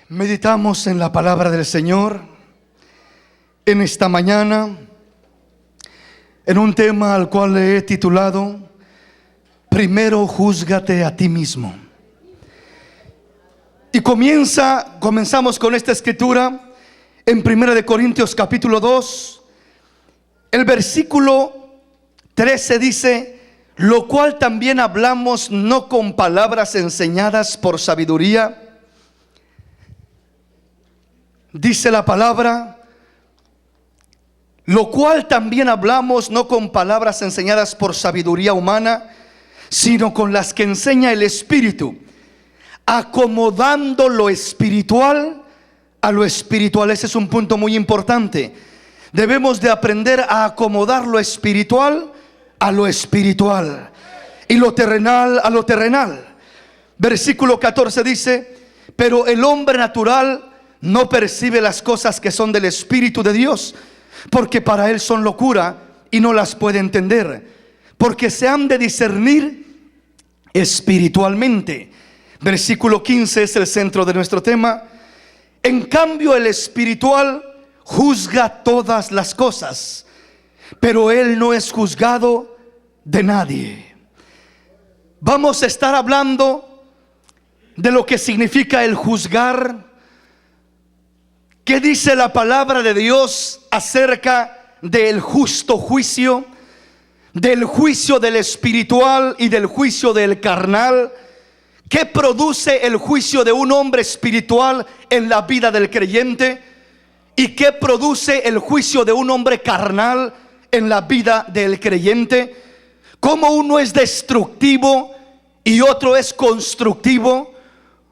Meditamos en la palabra del Señor en esta mañana, en un tema al cual le he titulado: Primero júzgate a ti mismo. Y comenzamos con esta escritura en 1 Corintios capítulo 2, el versículo 13 dice: lo cual también hablamos no con palabras enseñadas por sabiduría. Dice la palabra: lo cual también hablamos no con palabras enseñadas por sabiduría humana, sino con las que enseña el Espíritu, acomodando lo espiritual a lo espiritual. Ese es un punto muy importante. Debemos de aprender a acomodar lo espiritual a lo espiritual y lo terrenal a lo terrenal. Versículo 14 dice: pero el hombre natural no percibe las cosas que son del Espíritu de Dios, porque para él son locura y no las puede entender, porque se han de discernir espiritualmente. Versículo 15 es el centro de nuestro tema. En cambio, el espiritual juzga todas las cosas, pero él no es juzgado de nadie. Vamos a estar hablando de lo que significa el juzgar. ¿Qué dice la palabra de Dios acerca del justo juicio, del juicio del espiritual y del juicio del carnal? ¿Qué produce el juicio de un hombre espiritual en la vida del creyente? ¿Y qué produce el juicio de un hombre carnal en la vida del creyente? ¿Cómo uno es destructivo y otro es constructivo?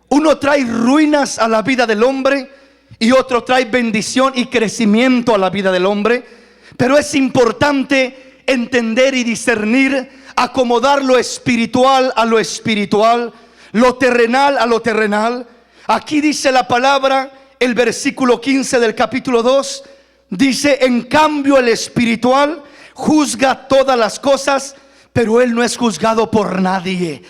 Uno trae ruinas a la vida del hombre y otro trae bendición y crecimiento a la vida del hombre. Pero es importante entender y discernir, acomodar lo espiritual a lo espiritual, lo terrenal a lo terrenal. Aquí dice la palabra, el versículo 15 del capítulo 2, dice: en cambio el espiritual juzga todas las cosas, pero él no es juzgado por nadie.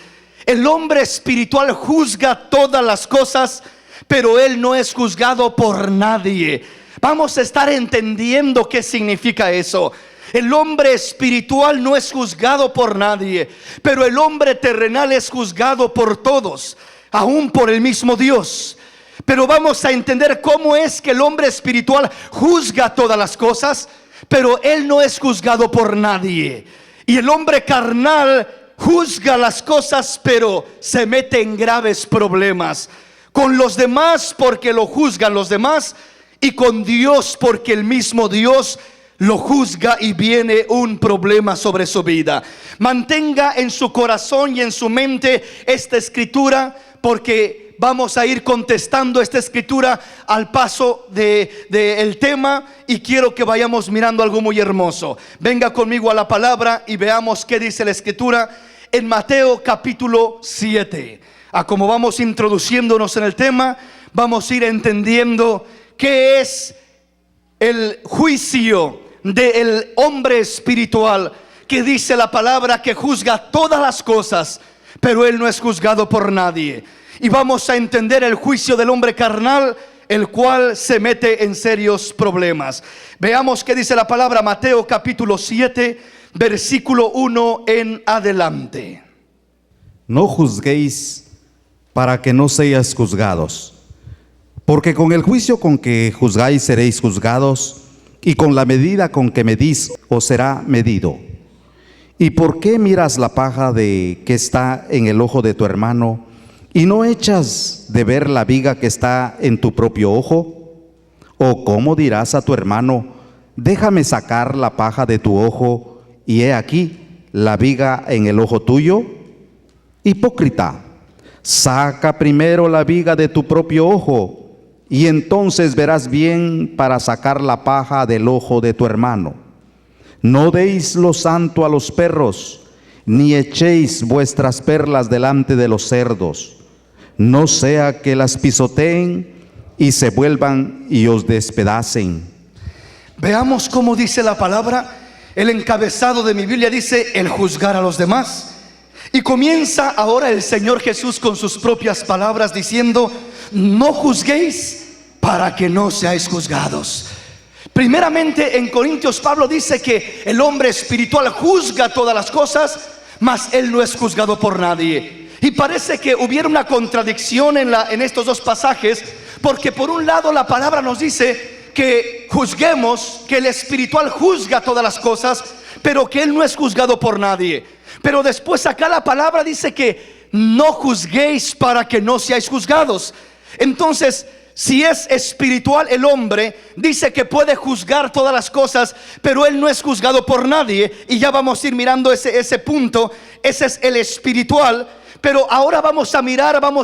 El hombre espiritual juzga todas las cosas, pero él no es juzgado por nadie. Vamos a estar entendiendo qué significa eso. El hombre espiritual no es juzgado por nadie, pero el hombre terrenal es juzgado por todos, aún por el mismo Dios. Pero vamos a entender cómo es que el hombre espiritual juzga todas las cosas, pero él no es juzgado por nadie. Y el hombre carnal juzga las cosas, pero se mete en graves problemas con los demás, porque lo juzgan los demás, y con Dios, porque el mismo Dios lo juzga y viene un problema sobre su vida. Mantenga en su corazón y en su mente esta escritura, porque vamos a ir contestando esta escritura al paso del tema, y quiero que vayamos mirando algo muy hermoso. Venga conmigo a la palabra y veamos qué dice la escritura en Mateo capítulo 7. Como vamos introduciéndonos en el tema, vamos a ir entendiendo qué es el juicio del hombre espiritual, que dice la palabra que juzga todas las cosas, pero él no es juzgado por nadie. Y vamos a entender el juicio del hombre carnal, el cual se mete en serios problemas. Veamos qué dice la palabra, Mateo capítulo 7, versículo 1 en adelante. No juzguéis para que no seáis juzgados, porque con el juicio con que juzgáis seréis juzgados, y con la medida con que medís os será medido. ¿Y por qué miras la paja que está en el ojo de tu hermano, y no echas de ver la viga que está en tu propio ojo? ¿O cómo dirás a tu hermano: déjame sacar la paja de tu ojo, y he aquí la viga en el ojo tuyo? Hipócrita, saca primero la viga de tu propio ojo, y entonces verás bien para sacar la paja del ojo de tu hermano. No deis lo santo a los perros, ni echéis vuestras perlas delante de los cerdos, no sea que las pisoteen y se vuelvan y os despedacen. Veamos cómo dice la palabra. El encabezado de mi Biblia dice: el juzgar a los demás. Y comienza ahora el Señor Jesús con sus propias palabras diciendo: no juzguéis para que no seáis juzgados. Primeramente en Corintios Pablo dice que el hombre espiritual juzga todas las cosas, mas él no es juzgado por nadie. Y parece que hubiera una contradicción en estos dos pasajes, porque por un lado la palabra nos dice que juzguemos, que el espiritual juzga todas las cosas, pero que él no es juzgado por nadie. Pero después acá la palabra dice que no juzguéis para que no seáis juzgados. Entonces, si es espiritual el hombre, dice que puede juzgar todas las cosas, pero él no es juzgado por nadie. Y ya vamos a ir mirando ese punto. Ese es el espiritual. Pero ahora vamos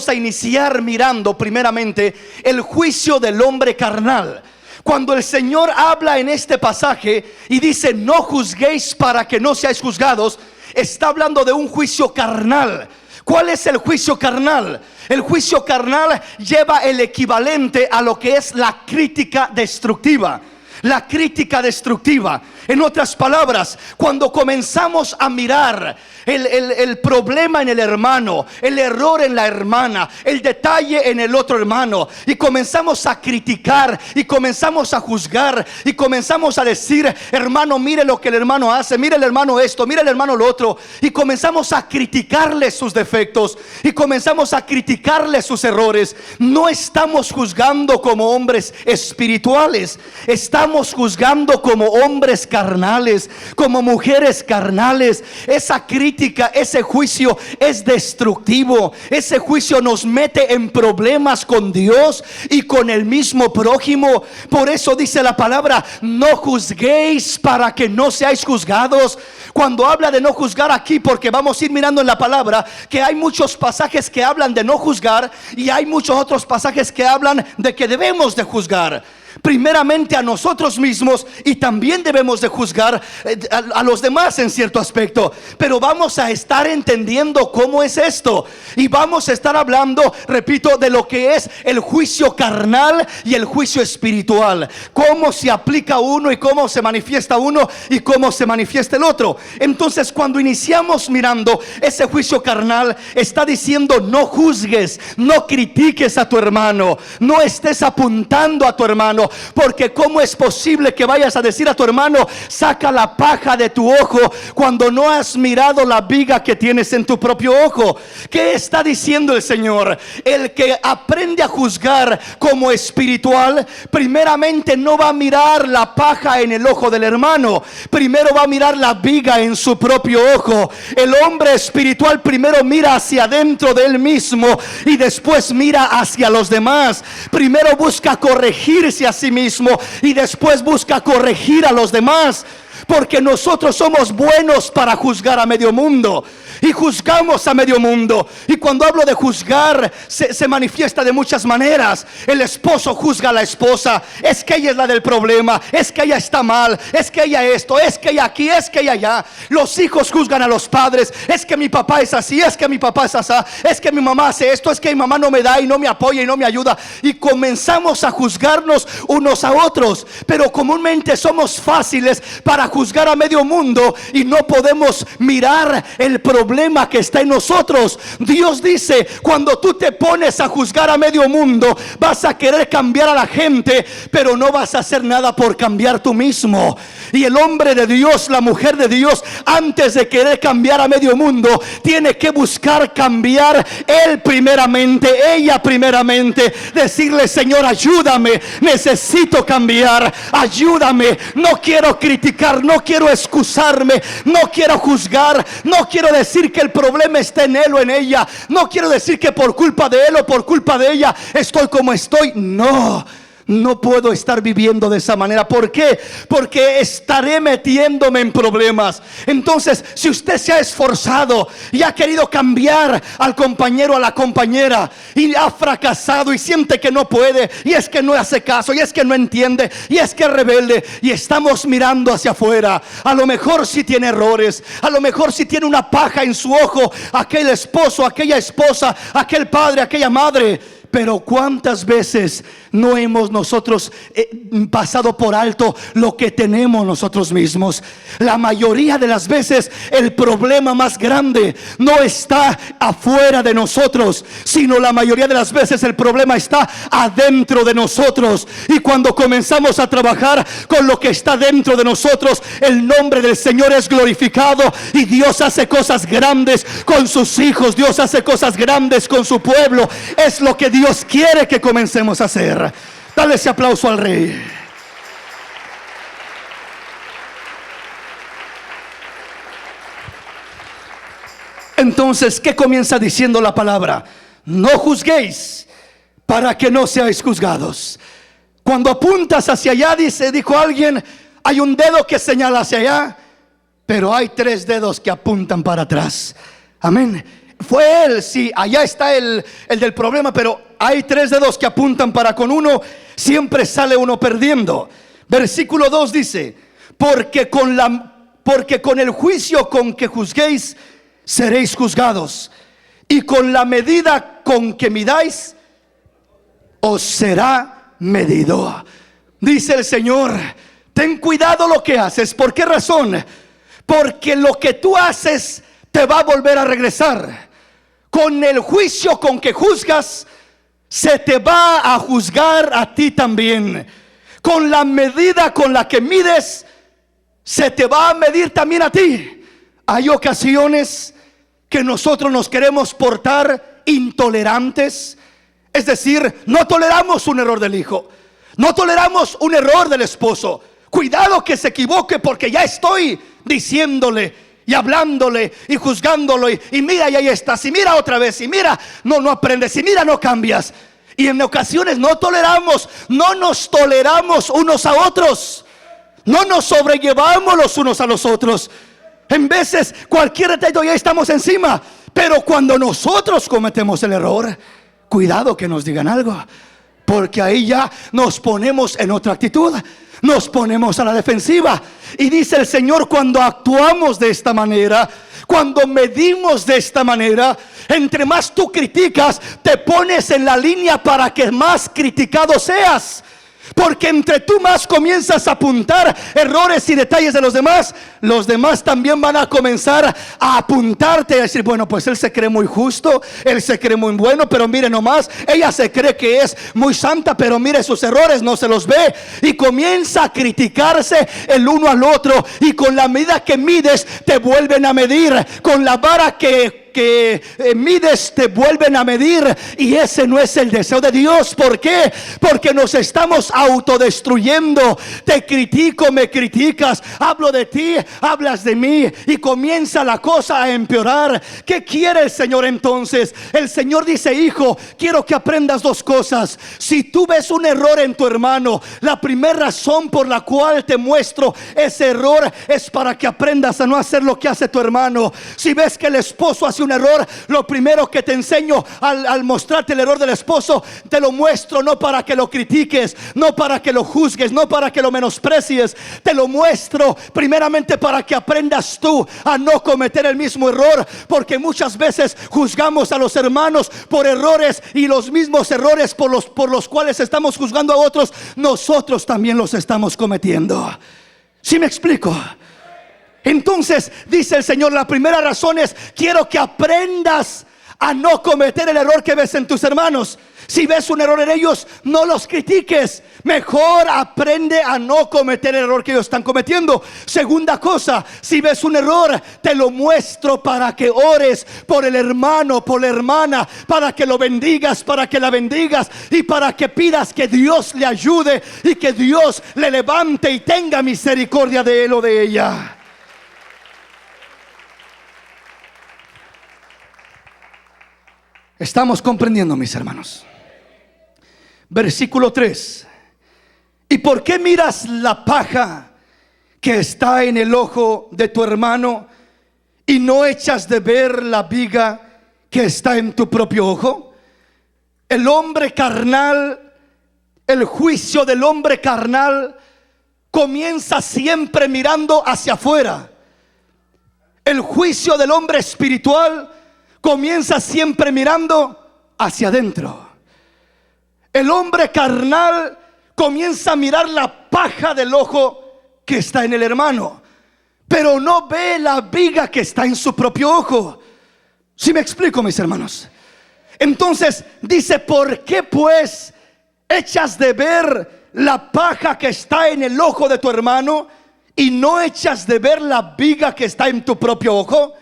a iniciar mirando primeramente el juicio del hombre carnal. Cuando el Señor habla en este pasaje y dice no juzguéis para que no seáis juzgados, está hablando de un juicio carnal. ¿Cuál es el juicio carnal? El juicio carnal lleva el equivalente a lo que es la crítica destructiva. La crítica destructiva. En otras palabras, cuando comenzamos a mirar el problema en el hermano, el error en la hermana, el detalle en el otro hermano, y comenzamos a criticar, y comenzamos a juzgar, y comenzamos a decir: hermano, mire lo que el hermano hace, mire el hermano esto, mire el hermano lo otro, y comenzamos a criticarle sus defectos, y comenzamos a criticarle sus errores. No estamos juzgando como hombres espirituales, estamos juzgando como hombres carnales, como mujeres carnales. Esa crítica, ese juicio es destructivo. Ese juicio nos mete en problemas con Dios y con el mismo prójimo. Por eso dice la palabra: no juzguéis para que no seáis juzgados. Cuando habla de no juzgar aquí, porque vamos a ir mirando en la palabra que hay muchos pasajes que hablan de no juzgar, y hay muchos otros pasajes que hablan de que debemos de juzgar. Primeramente a nosotros mismos, y también debemos de juzgar a los demás en cierto aspecto. Pero vamos a estar entendiendo cómo es esto, y vamos a estar hablando, repito, de lo que es el juicio carnal y el juicio espiritual. Cómo se aplica uno y cómo se manifiesta uno y cómo se manifiesta el otro. Entonces, cuando iniciamos mirando ese juicio carnal, está diciendo: no juzgues, no critiques a tu hermano, no estés apuntando a tu hermano. Porque ¿cómo es posible que vayas a decir a tu hermano: saca la paja de tu ojo, cuando no has mirado la viga que tienes en tu propio ojo? ¿Qué está diciendo el Señor? El que aprende a juzgar como espiritual, primeramente no va a mirar la paja en el ojo del hermano, primero va a mirar la viga en su propio ojo. El hombre espiritual primero mira hacia adentro de él mismo y después mira hacia los demás. Primero busca corregirse a sí mismo y después busca corregir a los demás. Porque nosotros somos buenos para juzgar a medio mundo, y juzgamos a medio mundo. Y cuando hablo de juzgar, se manifiesta de muchas maneras. El esposo juzga a la esposa: es que ella es la del problema, es que ella está mal, es que ella esto, es que ella aquí, es que ella allá. Los hijos juzgan a los padres: es que mi papá es así, es que mi papá es así, es que mi mamá hace esto, es que mi mamá no me da y no me apoya y no me ayuda. Y comenzamos a juzgarnos unos a otros. Pero comúnmente somos fáciles para juzgar a medio mundo y no podemos mirar el problema que está en nosotros. Dios dice: cuando tú te pones a juzgar a medio mundo, vas a querer cambiar a la gente, pero no vas a hacer nada por cambiar tú mismo. Y el hombre de Dios, la mujer de Dios, antes de querer cambiar a medio mundo, tiene que buscar cambiar él primeramente, ella primeramente. Decirle: Señor, ayúdame, necesito cambiar, ayúdame. No quiero criticar, no quiero excusarme, no quiero juzgar, no quiero decir que el problema está en él o en ella, no quiero decir que por culpa de él o por culpa de ella estoy como estoy. No puedo estar viviendo de esa manera. ¿Por qué? Porque estaré metiéndome en problemas. Entonces, si usted se ha esforzado y ha querido cambiar al compañero, a la compañera, y ha fracasado y siente que no puede, y es que no hace caso, y es que no entiende, y es que es rebelde, y estamos mirando hacia afuera, a lo mejor sí tiene errores, a lo mejor sí tiene una paja en su ojo, aquel esposo, aquella esposa, aquel padre, aquella madre. Pero cuántas veces no hemos nosotros pasado por alto lo que tenemos nosotros mismos. La mayoría de las veces el problema más grande no está afuera de nosotros, sino la mayoría de las veces el problema está adentro de nosotros. Y cuando comenzamos a trabajar con lo que está dentro de nosotros, el nombre del Señor es glorificado y Dios hace cosas grandes con sus hijos. Dios hace cosas grandes con su pueblo. Es lo que Dios quiere que comencemos a hacer. Dale ese aplauso al Rey. Entonces, ¿qué comienza diciendo la palabra? No juzguéis para que no seáis juzgados. Cuando apuntas hacia allá, dijo alguien, hay un dedo que señala hacia allá, pero hay 3 dedos que apuntan para atrás. Amén. Fue él, sí, allá está el del problema, pero hay 3 dedos que apuntan para con uno, siempre sale uno perdiendo. Versículo 2 dice, porque con el juicio con que juzguéis, seréis juzgados, y con la medida con que midáis, os será medido. Dice el Señor, ten cuidado lo que haces. ¿Por qué razón? Porque lo que tú haces te va a volver a regresar. Con el juicio con que juzgas, se te va a juzgar a ti también. Con la medida con la que mides, se te va a medir también a ti. Hay ocasiones que nosotros nos queremos portar intolerantes. Es decir, no toleramos un error del hijo, no toleramos un error del esposo. Cuidado que se equivoque, porque ya estoy diciéndole y hablándole y juzgándolo, y mira, y ahí estás, y mira otra vez, y mira, no aprendes, y mira, no cambias. Y en ocasiones no nos toleramos unos a otros, no nos sobrellevamos los unos a los otros. En veces cualquier detalle ya estamos encima, pero cuando nosotros cometemos el error, cuidado que nos digan algo, porque ahí ya nos ponemos en otra actitud, nos ponemos a la defensiva. Y dice el Señor, cuando actuamos de esta manera, cuando medimos de esta manera, entre más tú criticas, te pones en la línea para que más criticado seas. Porque entre tú más comienzas a apuntar errores y detalles de los demás también van a comenzar a apuntarte y a decir, bueno, pues él se cree muy justo, él se cree muy bueno, pero mire nomás, ella se cree que es muy santa, pero mire sus errores, no se los ve. Y comienza a criticarse el uno al otro, y con la medida que mides te vuelven a medir, con la vara que mides te vuelven a medir. Y ese no es el deseo de Dios. ¿Por qué? Porque nos estamos autodestruyendo. Te critico, me criticas, hablo de ti, hablas de mí, y comienza la cosa a empeorar. ¿Qué quiere el Señor entonces? El Señor dice, hijo, quiero que aprendas 2 cosas. Si tú ves un error en tu hermano, la primera razón por la cual te muestro ese error es para que aprendas a no hacer lo que hace tu hermano. Si ves que el esposo hace un error, lo primero que te enseño al mostrarte el error del esposo, te lo muestro no para que lo critiques, no para que lo juzgues, no para que lo menosprecies. Te lo muestro primeramente para que aprendas tú a no cometer el mismo error, porque muchas veces juzgamos a los hermanos por errores, y los mismos errores por los cuales estamos juzgando a otros, nosotros también los estamos cometiendo. ¿Sí me explico? Entonces dice el Señor, la primera razón es, quiero que aprendas a no cometer el error que ves en tus hermanos. Si ves un error en ellos, no los critiques, mejor aprende a no cometer el error que ellos están cometiendo. Segunda cosa, si ves un error, te lo muestro para que ores por el hermano, por la hermana, para que lo bendigas, para que la bendigas, y para que pidas que Dios le ayude y que Dios le levante y tenga misericordia de él o de ella. Estamos comprendiendo, mis hermanos. Versículo 3. ¿Y por qué miras la paja que está en el ojo de tu hermano y no echas de ver la viga que está en tu propio ojo? El hombre carnal, el juicio del hombre carnal comienza siempre mirando hacia afuera. El juicio del hombre espiritual comienza siempre mirando hacia adentro. El hombre carnal comienza a mirar la paja del ojo que está en el hermano, pero no ve la viga que está en su propio ojo. ¿Sí me explico, mis hermanos? Entonces dice: ¿por qué pues echas de ver la paja que está en el ojo de tu hermano y no echas de ver la viga que está en tu propio ojo?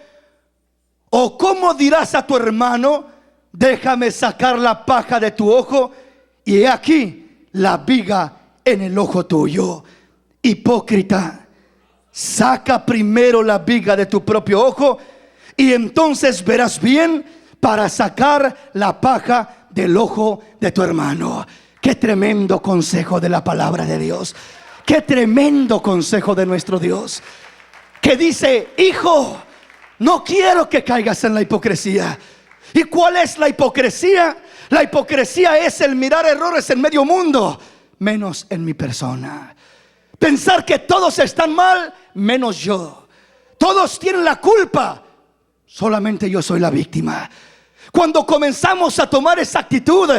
¿O cómo dirás a tu hermano: déjame sacar la paja de tu ojo, y he aquí la viga en el ojo tuyo? Hipócrita, saca primero la viga de tu propio ojo, y entonces verás bien para sacar la paja del ojo de tu hermano. Qué tremendo consejo de la palabra de Dios. Qué tremendo consejo de nuestro Dios, que dice: hijo, no quiero que caigas en la hipocresía. ¿Y cuál es la hipocresía? La hipocresía es el mirar errores en medio mundo, menos en mi persona. Pensar que todos están mal, menos yo. Todos tienen la culpa, solamente yo soy la víctima. Cuando comenzamos a tomar esa actitud,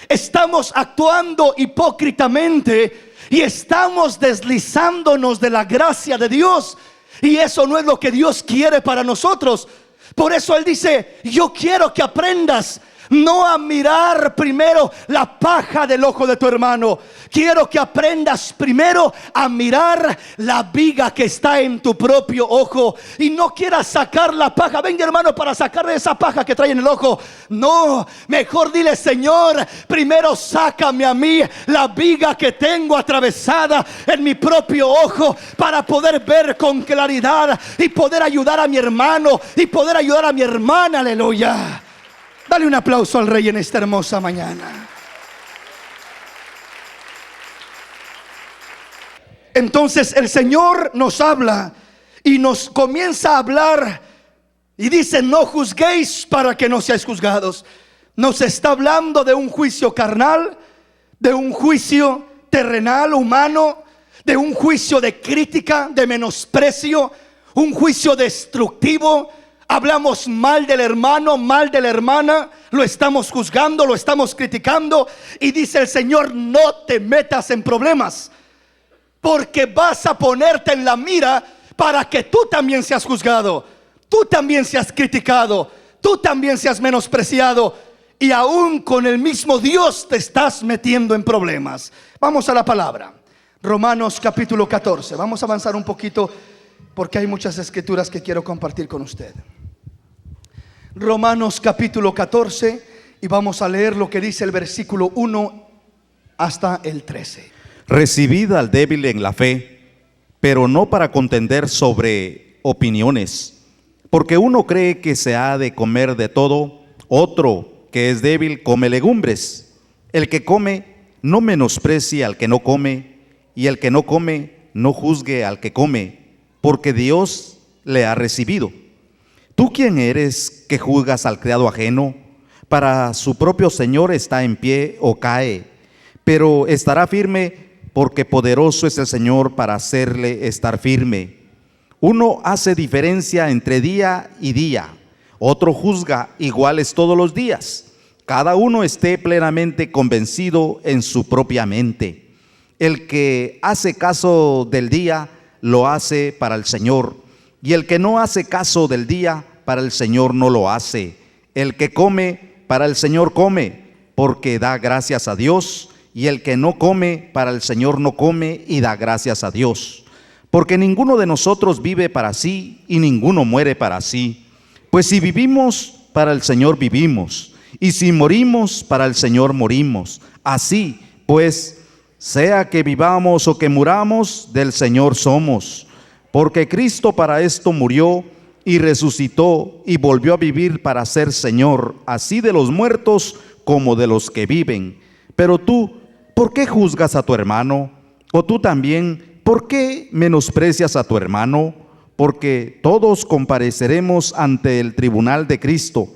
estamos actuando hipócritamente y estamos deslizándonos de la gracia de Dios. Y eso no es lo que Dios quiere para nosotros. Por eso Él dice: yo quiero que aprendas no a mirar primero la paja del ojo de tu hermano. Quiero que aprendas primero a mirar la viga que está en tu propio ojo. Y no quieras sacar la paja. Venga, hermano, para sacar esa paja que trae en el ojo. No, mejor dile: Señor, primero sácame a mí la viga que tengo atravesada en mi propio ojo, para poder ver con claridad y poder ayudar a mi hermano y poder ayudar a mi hermana. Aleluya. Dale un aplauso al Rey en esta hermosa mañana. Entonces el Señor nos habla y nos comienza a hablar y dice: no juzguéis para que no seáis juzgados. Nos está hablando de un juicio carnal, de un juicio terrenal, humano, de un juicio de crítica, de menosprecio, un juicio destructivo. Hablamos mal del hermano, mal de la hermana, lo estamos juzgando, lo estamos criticando. Y dice el Señor: no te metas en problemas, porque vas a ponerte en la mira para que tú también seas juzgado, tú también seas criticado, tú también seas menospreciado, y aún con el mismo Dios te estás metiendo en problemas. Vamos a la palabra. Romanos capítulo 14. Vamos a avanzar un poquito porque hay muchas escrituras que quiero compartir con usted. Romanos capítulo 14, y vamos a leer lo que dice el versículo 1 hasta el 13. Recibid al débil en la fe, pero no para contender sobre opiniones, porque uno cree que se ha de comer de todo, otro, que es débil, come legumbres. El que come no menosprecie al que no come, y el que no come no juzgue al que come, porque Dios le ha recibido. ¿Tú quién eres que juzgas al criado ajeno? Para su propio Señor está en pie o cae, pero estará firme, porque poderoso es el Señor para hacerle estar firme. Uno hace diferencia entre día y día, otro juzga iguales todos los días. Cada uno esté plenamente convencido en su propia mente. El que hace caso del día, lo hace para el Señor, y el que no hace caso del día, para el Señor no lo hace. El que come, para el Señor come, porque da gracias a Dios, y el que no come, para el Señor no come y da gracias a Dios. Porque ninguno de nosotros vive para sí, y ninguno muere para sí. Pues si vivimos, para el Señor vivimos, y si morimos, para el Señor morimos. Así pues, sea que vivamos o que muramos, del Señor somos. Porque Cristo para esto murió y resucitó y volvió a vivir para ser Señor, así de los muertos como de los que viven. Pero tú, ¿por qué juzgas a tu hermano? O tú también, ¿por qué menosprecias a tu hermano? Porque todos compareceremos ante el tribunal de Cristo.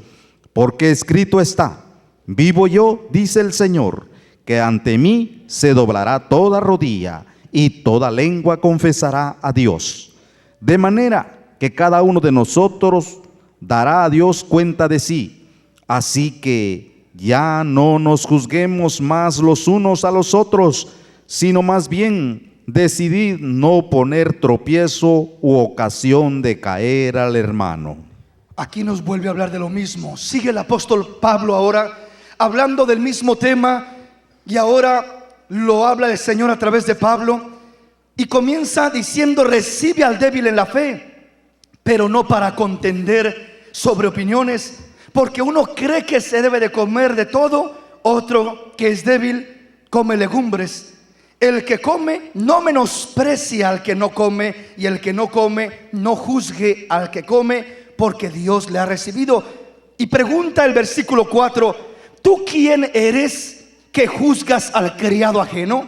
Porque escrito está: vivo yo, dice el Señor, que ante mí se doblará toda rodilla y toda lengua confesará a Dios. De manera que cada uno de nosotros dará a Dios cuenta de sí. Así que ya no nos juzguemos más los unos a los otros, sino más bien decidid no poner tropiezo u ocasión de caer al hermano. Aquí nos vuelve a hablar de lo mismo. Sigue el apóstol Pablo ahora hablando del mismo tema, y ahora lo habla el Señor a través de Pablo, y comienza diciendo: recibe al débil en la fe, pero no para contender sobre opiniones, porque uno cree que se debe de comer de todo, otro que es débil come legumbres. El que come no menosprecia al que no come, y el que no come no juzgue al que come, porque Dios le ha recibido. Y pregunta el versículo 4: ¿tú quién eres que juzgas al criado ajeno?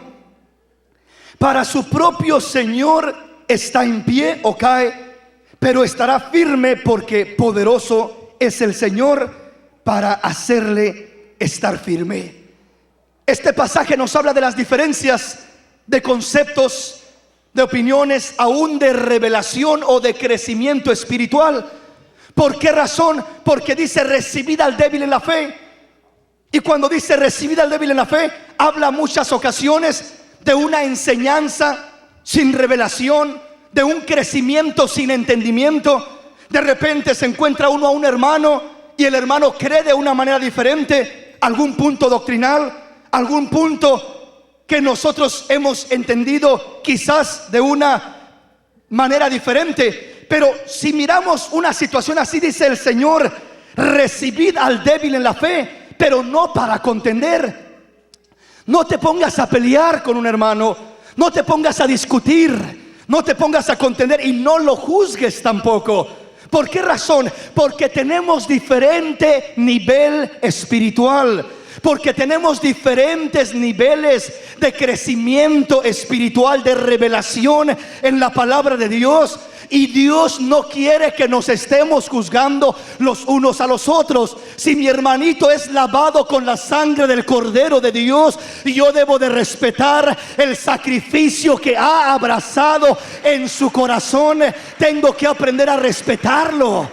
Para su propio Señor está en pie o cae, pero estará firme, porque poderoso es el Señor para hacerle estar firme. Este pasaje nos habla de las diferencias de conceptos, de opiniones, aún de revelación o de crecimiento espiritual. ¿Por qué razón? Porque dice: recibid al débil en la fe. Y cuando dice recibid al débil en la fe, habla muchas ocasiones de una enseñanza sin revelación, de un crecimiento sin entendimiento. De repente se encuentra uno a un hermano y el hermano cree de una manera diferente, algún punto doctrinal, algún punto que nosotros hemos entendido quizás de una manera diferente. Pero si miramos una situación así, dice el Señor: recibid al débil en la fe, pero no para contender. No te pongas a pelear con un hermano, no te pongas a discutir, no te pongas a contender, y no lo juzgues tampoco. ¿Por qué razón? Porque tenemos diferente nivel espiritual, porque tenemos diferentes niveles de crecimiento espiritual, de revelación en la palabra de Dios. Y Dios no quiere que nos estemos juzgando los unos a los otros. Si mi hermanito es lavado con la sangre del Cordero de Dios, yo debo de respetar el sacrificio que ha abrazado en su corazón. Tengo que aprender a respetarlo,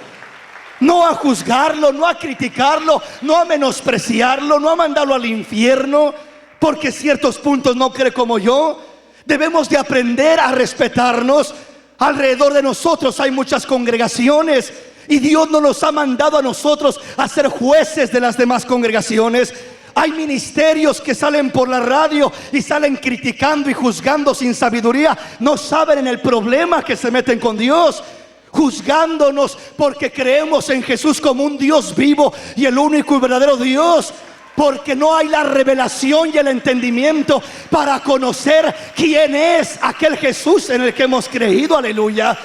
no a juzgarlo, no a criticarlo, no a menospreciarlo, no a mandarlo al infierno porque ciertos puntos no cree como yo. Debemos de aprender a respetarnos. Alrededor de nosotros hay muchas congregaciones, y Dios no nos ha mandado a nosotros a ser jueces de las demás congregaciones. Hay ministerios que salen por la radio y salen criticando y juzgando sin sabiduría. No saben en el problema que se meten con Dios, juzgándonos porque creemos en Jesús como un Dios vivo y el único y verdadero Dios, porque no hay la revelación y el entendimiento para conocer quién es aquel Jesús en el que hemos creído. Aleluya.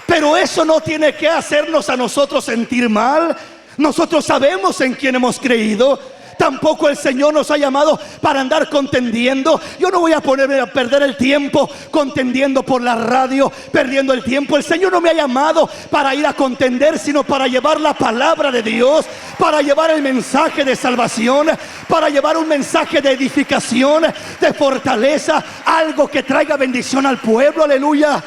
Pero eso no tiene que hacernos a nosotros sentir mal. Nosotros sabemos en quién hemos creído. Tampoco el Señor nos ha llamado para andar contendiendo. Yo no voy a ponerme a perder el tiempo contendiendo por la radio, perdiendo el tiempo. El Señor no me ha llamado para ir a contender, sino para llevar la palabra de Dios, para llevar el mensaje de salvación, para llevar un mensaje de edificación, de fortaleza, algo que traiga bendición al pueblo. Aleluya.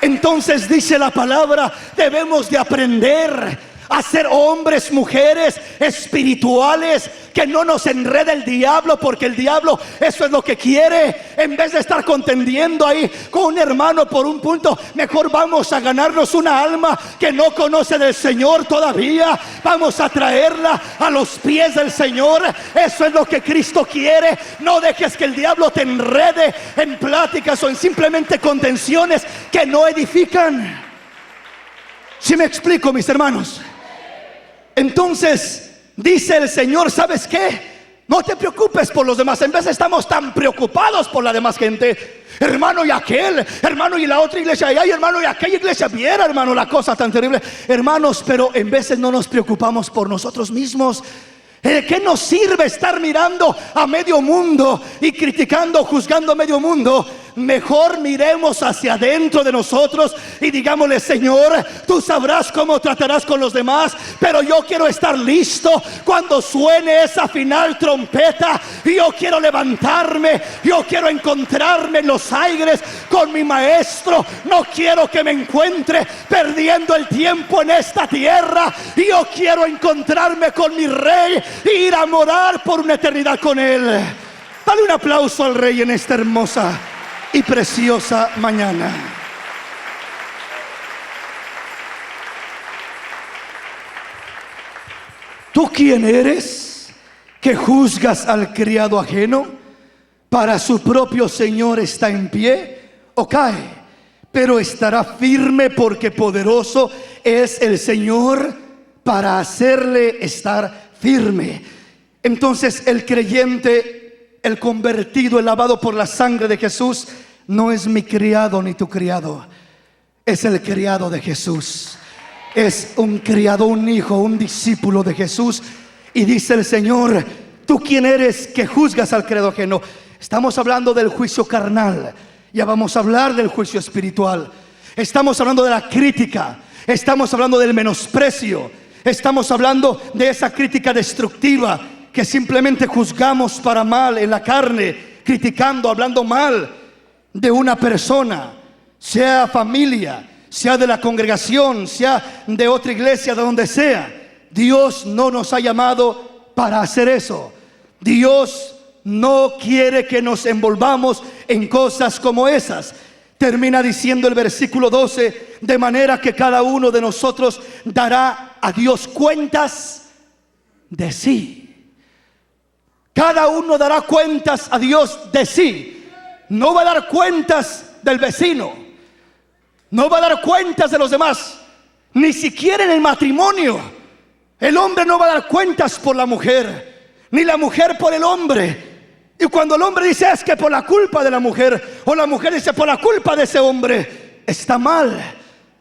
Entonces dice la palabra: debemos de aprender a ser hombres, mujeres espirituales, que no nos enrede el diablo, porque el diablo eso es lo que quiere. En vez de estar contendiendo ahí con un hermano por un punto, mejor vamos a ganarnos una alma que no conoce del Señor todavía. Vamos a traerla a los pies del Señor. Eso es lo que Cristo quiere. No dejes que el diablo te enrede en pláticas o en simplemente contenciones que no edifican. ¿Sí me explico, mis hermanos? Entonces dice el Señor: ¿sabes qué? No te preocupes por los demás. En vez estamos tan preocupados por la demás gente. Hermano, y aquel, hermano, y la otra iglesia, y ay, hermano, y aquella iglesia. Viera, hermano, la cosa tan terrible. Hermanos, pero en veces no nos preocupamos por nosotros mismos. ¿De qué nos sirve estar mirando a medio mundo y criticando, juzgando a medio mundo? Mejor miremos hacia adentro de nosotros y digámosle: Señor, tú sabrás cómo tratarás con los demás, pero yo quiero estar listo cuando suene esa final trompeta. Yo quiero levantarme, yo quiero encontrarme en los aires con mi maestro. No quiero que me encuentre perdiendo el tiempo en esta tierra. Yo quiero encontrarme con mi rey e ir a morar por una eternidad con Él. Dale un aplauso al Rey en esta hermosa y preciosa mañana. ¿Tú quién eres que juzgas al criado ajeno? Para su propio Señor está en pie o cae, pero estará firme porque poderoso es el Señor para hacerle estar firme. Entonces el creyente, el convertido, el lavado por la sangre de Jesús, no es mi criado ni tu criado, es el criado de Jesús. Es un criado, un hijo, un discípulo de Jesús. Y dice el Señor: ¿tú quién eres que juzgas al criado ajeno? Estamos hablando del juicio carnal. Ya vamos a hablar del juicio espiritual. Estamos hablando de la crítica. Estamos hablando del menosprecio. Estamos hablando de esa crítica destructiva que simplemente juzgamos para mal en la carne, criticando, hablando mal de una persona, sea familia, sea de la congregación, sea de otra iglesia, de donde sea. Dios no nos ha llamado para hacer eso. Dios no quiere que nos envolvamos en cosas como esas. Termina diciendo el versículo 12: de manera que cada uno de nosotros dará a Dios cuentas de sí. Cada uno dará cuentas a Dios de sí. No va a dar cuentas del vecino, no va a dar cuentas de los demás, ni siquiera en el matrimonio. El hombre no va a dar cuentas por la mujer, ni la mujer por el hombre. Y cuando el hombre dice es que por la culpa de la mujer, o la mujer dice por la culpa de ese hombre, está mal.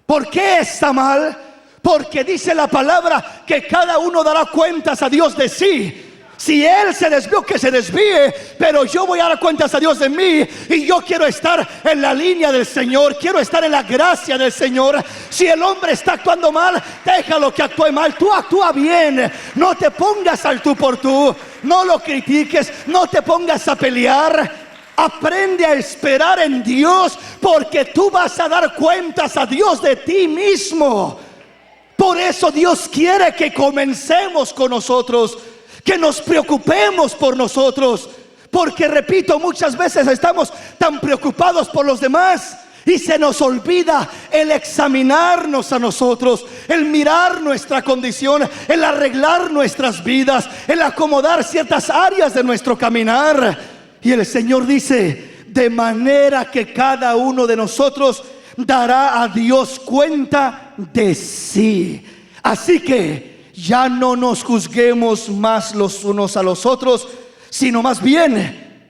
¿Por qué está mal? Porque dice la palabra que cada uno dará cuentas a Dios de sí. Si él se desvió, que se desvíe, pero yo voy a dar cuentas a Dios de mí. Y yo quiero estar en la línea del Señor, quiero estar en la gracia del Señor. Si el hombre está actuando mal, déjalo que actúe mal. Tú actúa bien, no te pongas al tú por tú, no lo critiques, no te pongas a pelear. Aprende a esperar en Dios, porque tú vas a dar cuentas a Dios de ti mismo. Por eso Dios quiere que comencemos con nosotros, que nos preocupemos por nosotros, porque repito, muchas veces estamos tan preocupados por los demás y se nos olvida el examinarnos a nosotros, el mirar nuestra condición, el arreglar nuestras vidas, el acomodar ciertas áreas de nuestro caminar. Y el Señor dice: de manera que cada uno de nosotros dará a Dios cuenta de sí. Así que ya no nos juzguemos más los unos a los otros, sino más bien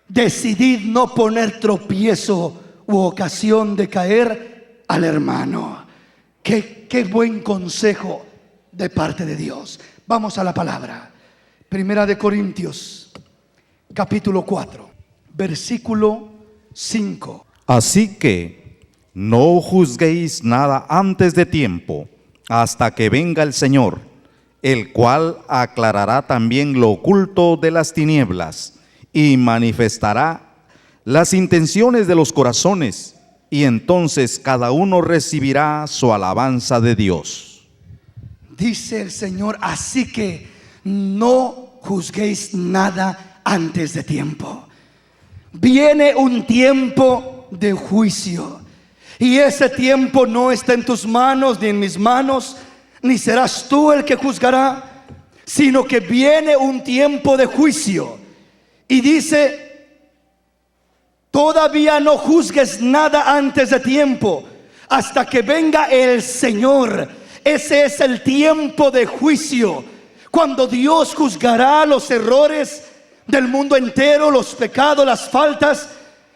decidid no poner tropiezo u ocasión de caer al hermano. Qué buen consejo de parte de Dios. Vamos a la palabra. Primera de Corintios, capítulo 4, versículo 5. Así que no juzguéis nada antes de tiempo, hasta que venga el Señor, el cual aclarará también lo oculto de las tinieblas y manifestará las intenciones de los corazones, y entonces cada uno recibirá su alabanza de Dios. Dice el Señor: así que no juzguéis nada antes de tiempo. Viene un tiempo de juicio. Y ese tiempo no está en tus manos ni en mis manos, ni serás tú el que juzgará, sino que viene un tiempo de juicio. Y dice: todavía no juzgues nada antes de tiempo, hasta que venga el Señor. Ese es el tiempo de juicio, cuando Dios juzgará los errores del mundo entero, los pecados, las faltas,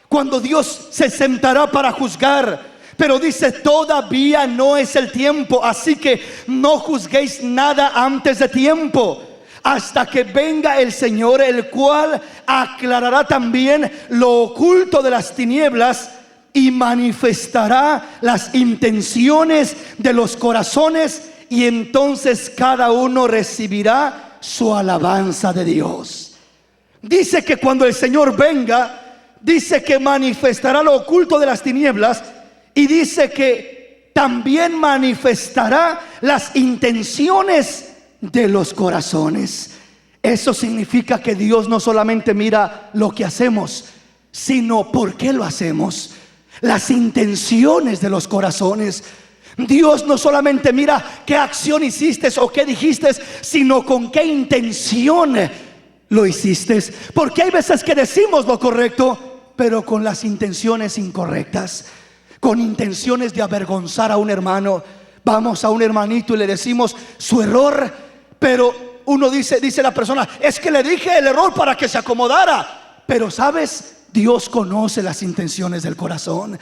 cuando Dios se sentará para juzgar. Pero dice: todavía no es el tiempo, así que no juzguéis nada antes de tiempo, hasta que venga el Señor, el cual aclarará también lo oculto de las tinieblas y manifestará las intenciones de los corazones, y entonces cada uno recibirá su alabanza de Dios. Dice que cuando el Señor venga, dice que manifestará lo oculto de las tinieblas, y dice que también manifestará las intenciones de los corazones. Eso significa que Dios no solamente mira lo que hacemos, sino por qué lo hacemos, las intenciones de los corazones. Dios no solamente mira qué acción hiciste o qué dijiste, sino con qué intención lo hiciste. Porque hay veces que decimos lo correcto, pero con las intenciones incorrectas, con intenciones de avergonzar a un hermano. Vamos a un hermanito y le decimos su error, pero uno dice la persona, es que le dije el error para que se acomodara. Pero sabes, Dios conoce las intenciones del corazón.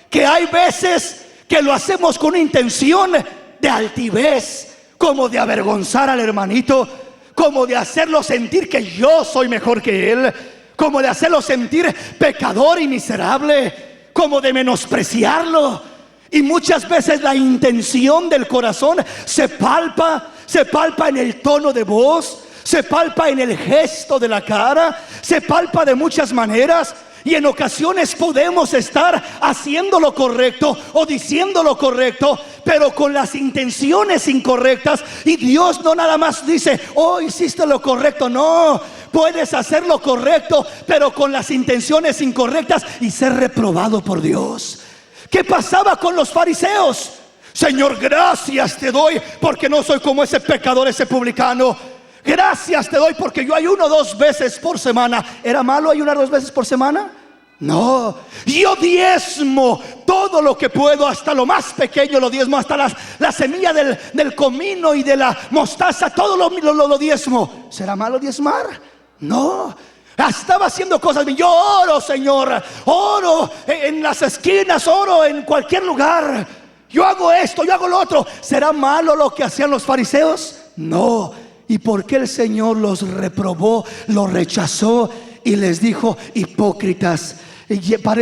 Que hay veces que lo hacemos con una intención de altivez, como de avergonzar al hermanito, como de hacerlo sentir que yo soy mejor que él, como de hacerlo sentir pecador y miserable, como de menospreciarlo. Y muchas veces la intención del corazón se palpa en el tono de voz, se palpa en el gesto de la cara, se palpa de muchas maneras. Y en ocasiones podemos estar haciendo lo correcto o diciendo lo correcto, pero con las intenciones incorrectas. Y Dios no nada más dice, oh, hiciste lo correcto. No, puedes hacer lo correcto, pero con las intenciones incorrectas y ser reprobado por Dios. ¿Qué pasaba con los fariseos? Señor, gracias te doy porque no soy como ese pecador, ese publicano. Gracias te doy porque yo ayuno 2 veces por semana. ¿Era malo ayunar 2 veces por semana? No, yo diezmo todo lo que puedo, hasta lo más pequeño lo diezmo, hasta la semilla del comino y de la mostaza, todo lo diezmo. ¿Será malo diezmar? No. Estaba haciendo cosas. Yo oro, Señor, oro en las esquinas, oro en cualquier lugar. Yo hago esto, yo hago lo otro. ¿Será malo lo que hacían los fariseos? No. ¿Y por qué el Señor los reprobó, los rechazó y les dijo, hipócritas?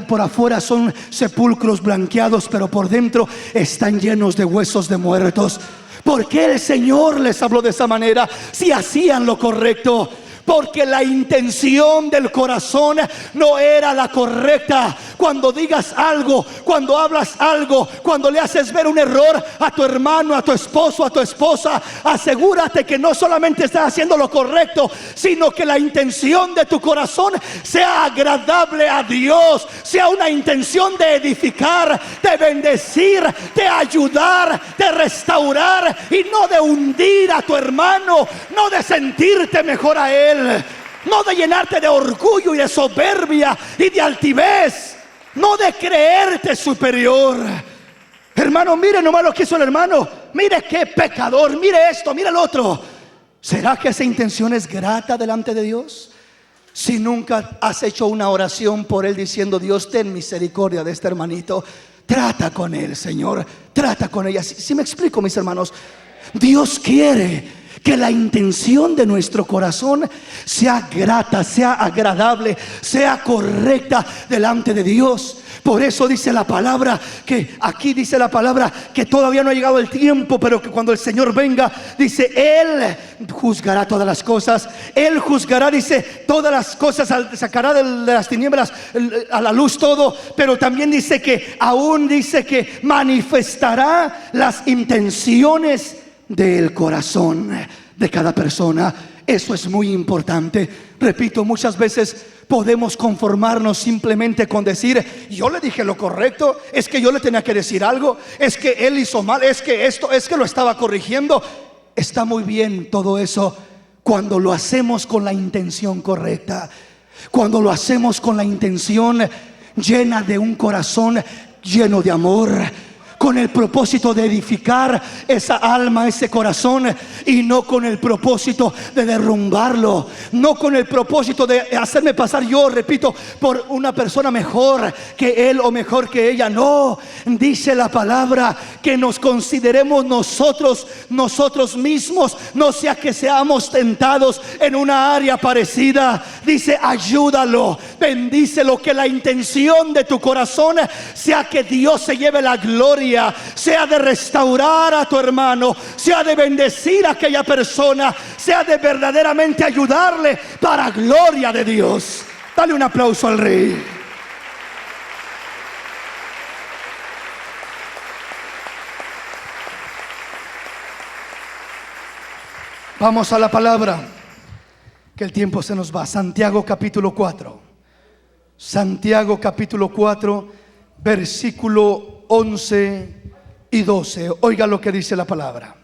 Por afuera son sepulcros blanqueados, pero por dentro están llenos de huesos de muertos. ¿Por qué el Señor les habló de esa manera si hacían lo correcto? Porque la intención del corazón no era la correcta. Cuando digas algo, cuando hablas algo, cuando le haces ver un error a tu hermano, a tu esposo, a tu esposa, asegúrate que no solamente estás haciendo lo correcto, sino que la intención de tu corazón sea agradable a Dios, sea una intención de edificar, de bendecir, de ayudar, de restaurar, y no de hundir a tu hermano, no de sentirte mejor a él, no de llenarte de orgullo y de soberbia y de altivez, no de creerte superior. Hermano, mire nomás lo que hizo el hermano. Mire qué pecador, mire esto, mire el otro. ¿Será que esa intención es grata delante de Dios? Si nunca has hecho una oración por él diciendo, Dios, ten misericordia de este hermanito, trata con él, Señor, trata con ella. Si me explico, mis hermanos, Dios quiere que la intención de nuestro corazón sea grata, sea agradable, sea correcta delante de Dios. Por eso dice la palabra, que aquí dice la palabra que todavía no ha llegado el tiempo, pero que cuando el Señor venga, dice, Él juzgará todas las cosas. Él juzgará, dice, todas las cosas, sacará de las tinieblas a la luz todo. Pero también dice que aún dice que manifestará las intenciones del corazón de cada persona. Eso es muy importante. Repito, muchas veces podemos conformarnos simplemente con decir, yo le dije lo correcto, es que yo le tenía que decir algo, es que él hizo mal, es que esto, es que lo estaba corrigiendo. Está muy bien todo eso cuando lo hacemos con la intención correcta, cuando lo hacemos con la intención llena de un corazón lleno de amor, con el propósito de edificar esa alma, ese corazón, y no con el propósito de derrumbarlo, no con el propósito de hacerme pasar, yo repito, por una persona mejor que él o mejor que ella. No, dice la palabra que nos consideremos nosotros mismos, no sea que seamos tentados en una área parecida. Dice, ayúdalo, bendícelo, que la intención de tu corazón sea que Dios se lleve la gloria, sea de restaurar a tu hermano, sea de bendecir a aquella persona, sea de verdaderamente ayudarle para gloria de Dios. Dale un aplauso al Rey. Vamos a la palabra, que el tiempo se nos va. Santiago capítulo 4. Santiago capítulo 4, versículo 11 y 12. Oiga lo que dice la palabra.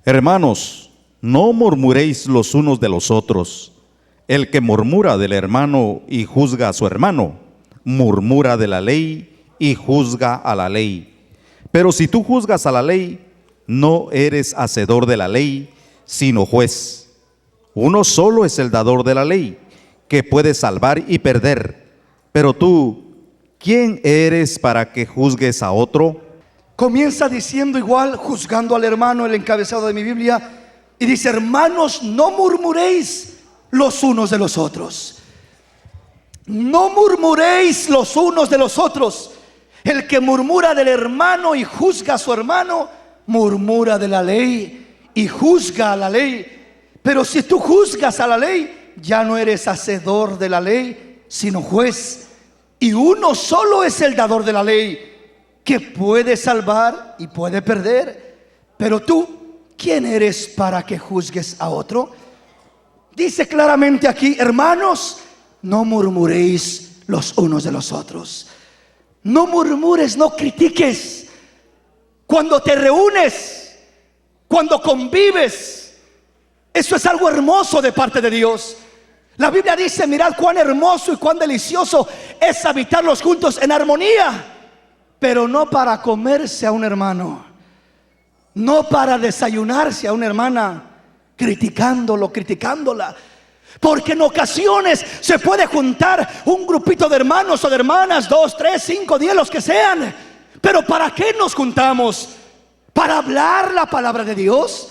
Hermanos, no murmuréis los unos de los otros. El que murmura del hermano y juzga a su hermano, murmura de la ley y juzga a la ley. Pero si tú juzgas a la ley, no eres hacedor de la ley, sino juez. Uno solo es el dador de la ley, que puede salvar y perder. Pero tú, ¿quién eres para que juzgues a otro? Comienza diciendo igual, juzgando al hermano, el encabezado de mi Biblia, y dice: hermanos, no murmuréis los unos de los otros. No murmuréis los unos de los otros. El que murmura del hermano y juzga a su hermano, murmura de la ley y juzga a la ley. Pero si tú juzgas a la ley, ya no eres hacedor de la ley, sino juez. Y uno solo es el dador de la ley, que puede salvar y puede perder. Pero tú, ¿quién eres para que juzgues a otro? Dice claramente aquí: hermanos, no murmuréis los unos de los otros. No murmures, no critiques. Cuando te reúnes, cuando convives, eso es algo hermoso de parte de Dios. La Biblia dice: mirad cuán hermoso y cuán delicioso es habitarlos juntos en armonía. Pero no para comerse a un hermano, no para desayunarse a una hermana, criticándolo, criticándola. Porque en ocasiones se puede juntar un grupito de hermanos o de hermanas, 2, 3, 5, 10, los que sean. Pero ¿para qué nos juntamos? ¿Para hablar la palabra de Dios?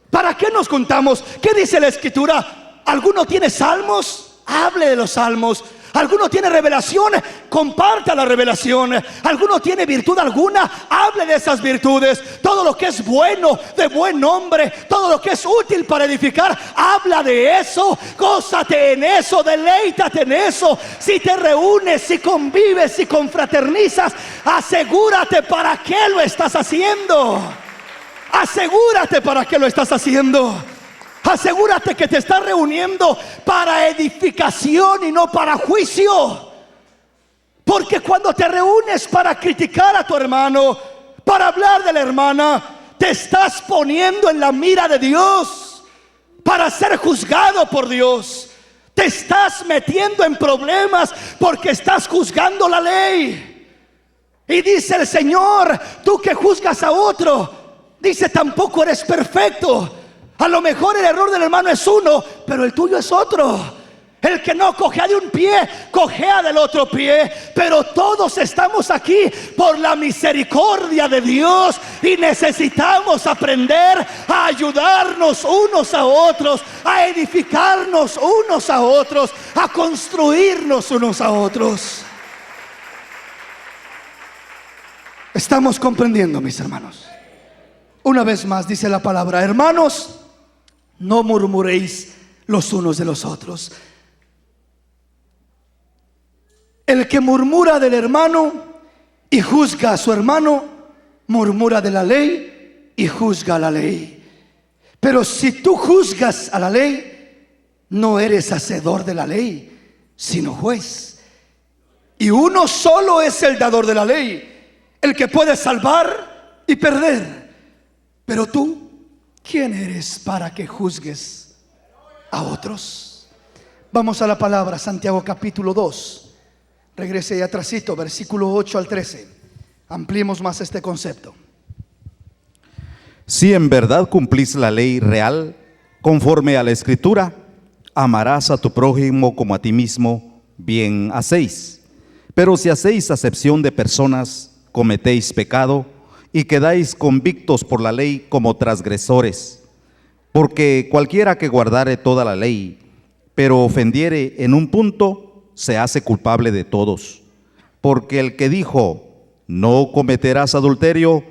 ¿Para qué nos juntamos? ¿Qué dice la Escritura? ¿Alguno tiene salmos? Hable de los salmos. ¿Alguno tiene revelación? Comparta la revelación. ¿Alguno tiene virtud alguna? Hable de esas virtudes. Todo lo que es bueno, de buen nombre, todo lo que es útil para edificar, habla de eso. Gózate en eso, deleítate en eso. Si te reúnes, si convives, si confraternizas, asegúrate para qué lo estás haciendo. Asegúrate para qué lo estás haciendo. Asegúrate que te estás reuniendo para edificación y no para juicio. Porque cuando te reúnes para criticar a tu hermano, para hablar de la hermana, te estás poniendo en la mira de Dios para ser juzgado por Dios. Te estás metiendo en problemas porque estás juzgando la ley. Y dice el Señor: tú que juzgas a otro, dice, tampoco eres perfecto. A lo mejor el error del hermano es uno, pero el tuyo es otro. El que no cojea de un pie, cojea del otro pie. Pero todos estamos aquí por la misericordia de Dios, y necesitamos aprender a ayudarnos unos a otros, a edificarnos unos a otros, a construirnos unos a otros. Estamos comprendiendo, mis hermanos. Una vez más dice la palabra: hermanos, no murmuréis los unos de los otros. El que murmura del hermano y juzga a su hermano, murmura de la ley y juzga a la ley. Pero si tú juzgas a la ley, no eres hacedor de la ley, sino juez. Y uno solo es el dador de la ley, el que puede salvar y perder. Pero tú, ¿quién eres para que juzgues a otros? Vamos a la palabra, Santiago capítulo 2. Regrese ahí atrásito, versículo 8 al 13. Ampliemos más este concepto. Si en verdad cumplís la ley real, conforme a la Escritura, amarás a tu prójimo como a ti mismo, bien hacéis. Pero si hacéis acepción de personas, cometéis pecado y quedáis convictos por la ley como transgresores. Porque cualquiera que guardare toda la ley, pero ofendiere en un punto, se hace culpable de todos. Porque el que dijo, no cometerás adulterio,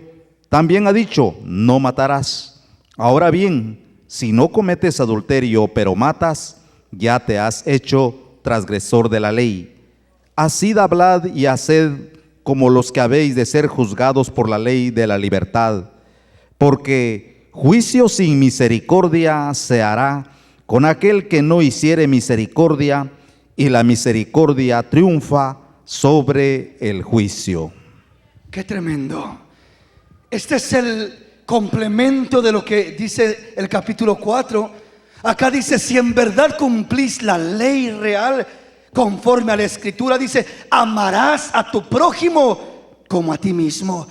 también ha dicho, no matarás. Ahora bien, si no cometes adulterio, pero matas, ya te has hecho transgresor de la ley. Así hablad y haced como los que habéis de ser juzgados por la ley de la libertad. Porque Juicio sin misericordia se hará con aquel que no hiciere misericordia, y la misericordia triunfa sobre el juicio. Qué tremendo. Este es el complemento de lo que dice el capítulo 4. Acá dice: si en verdad cumplís la ley real conforme a la escritura, dice: amarás a tu prójimo como a ti mismo.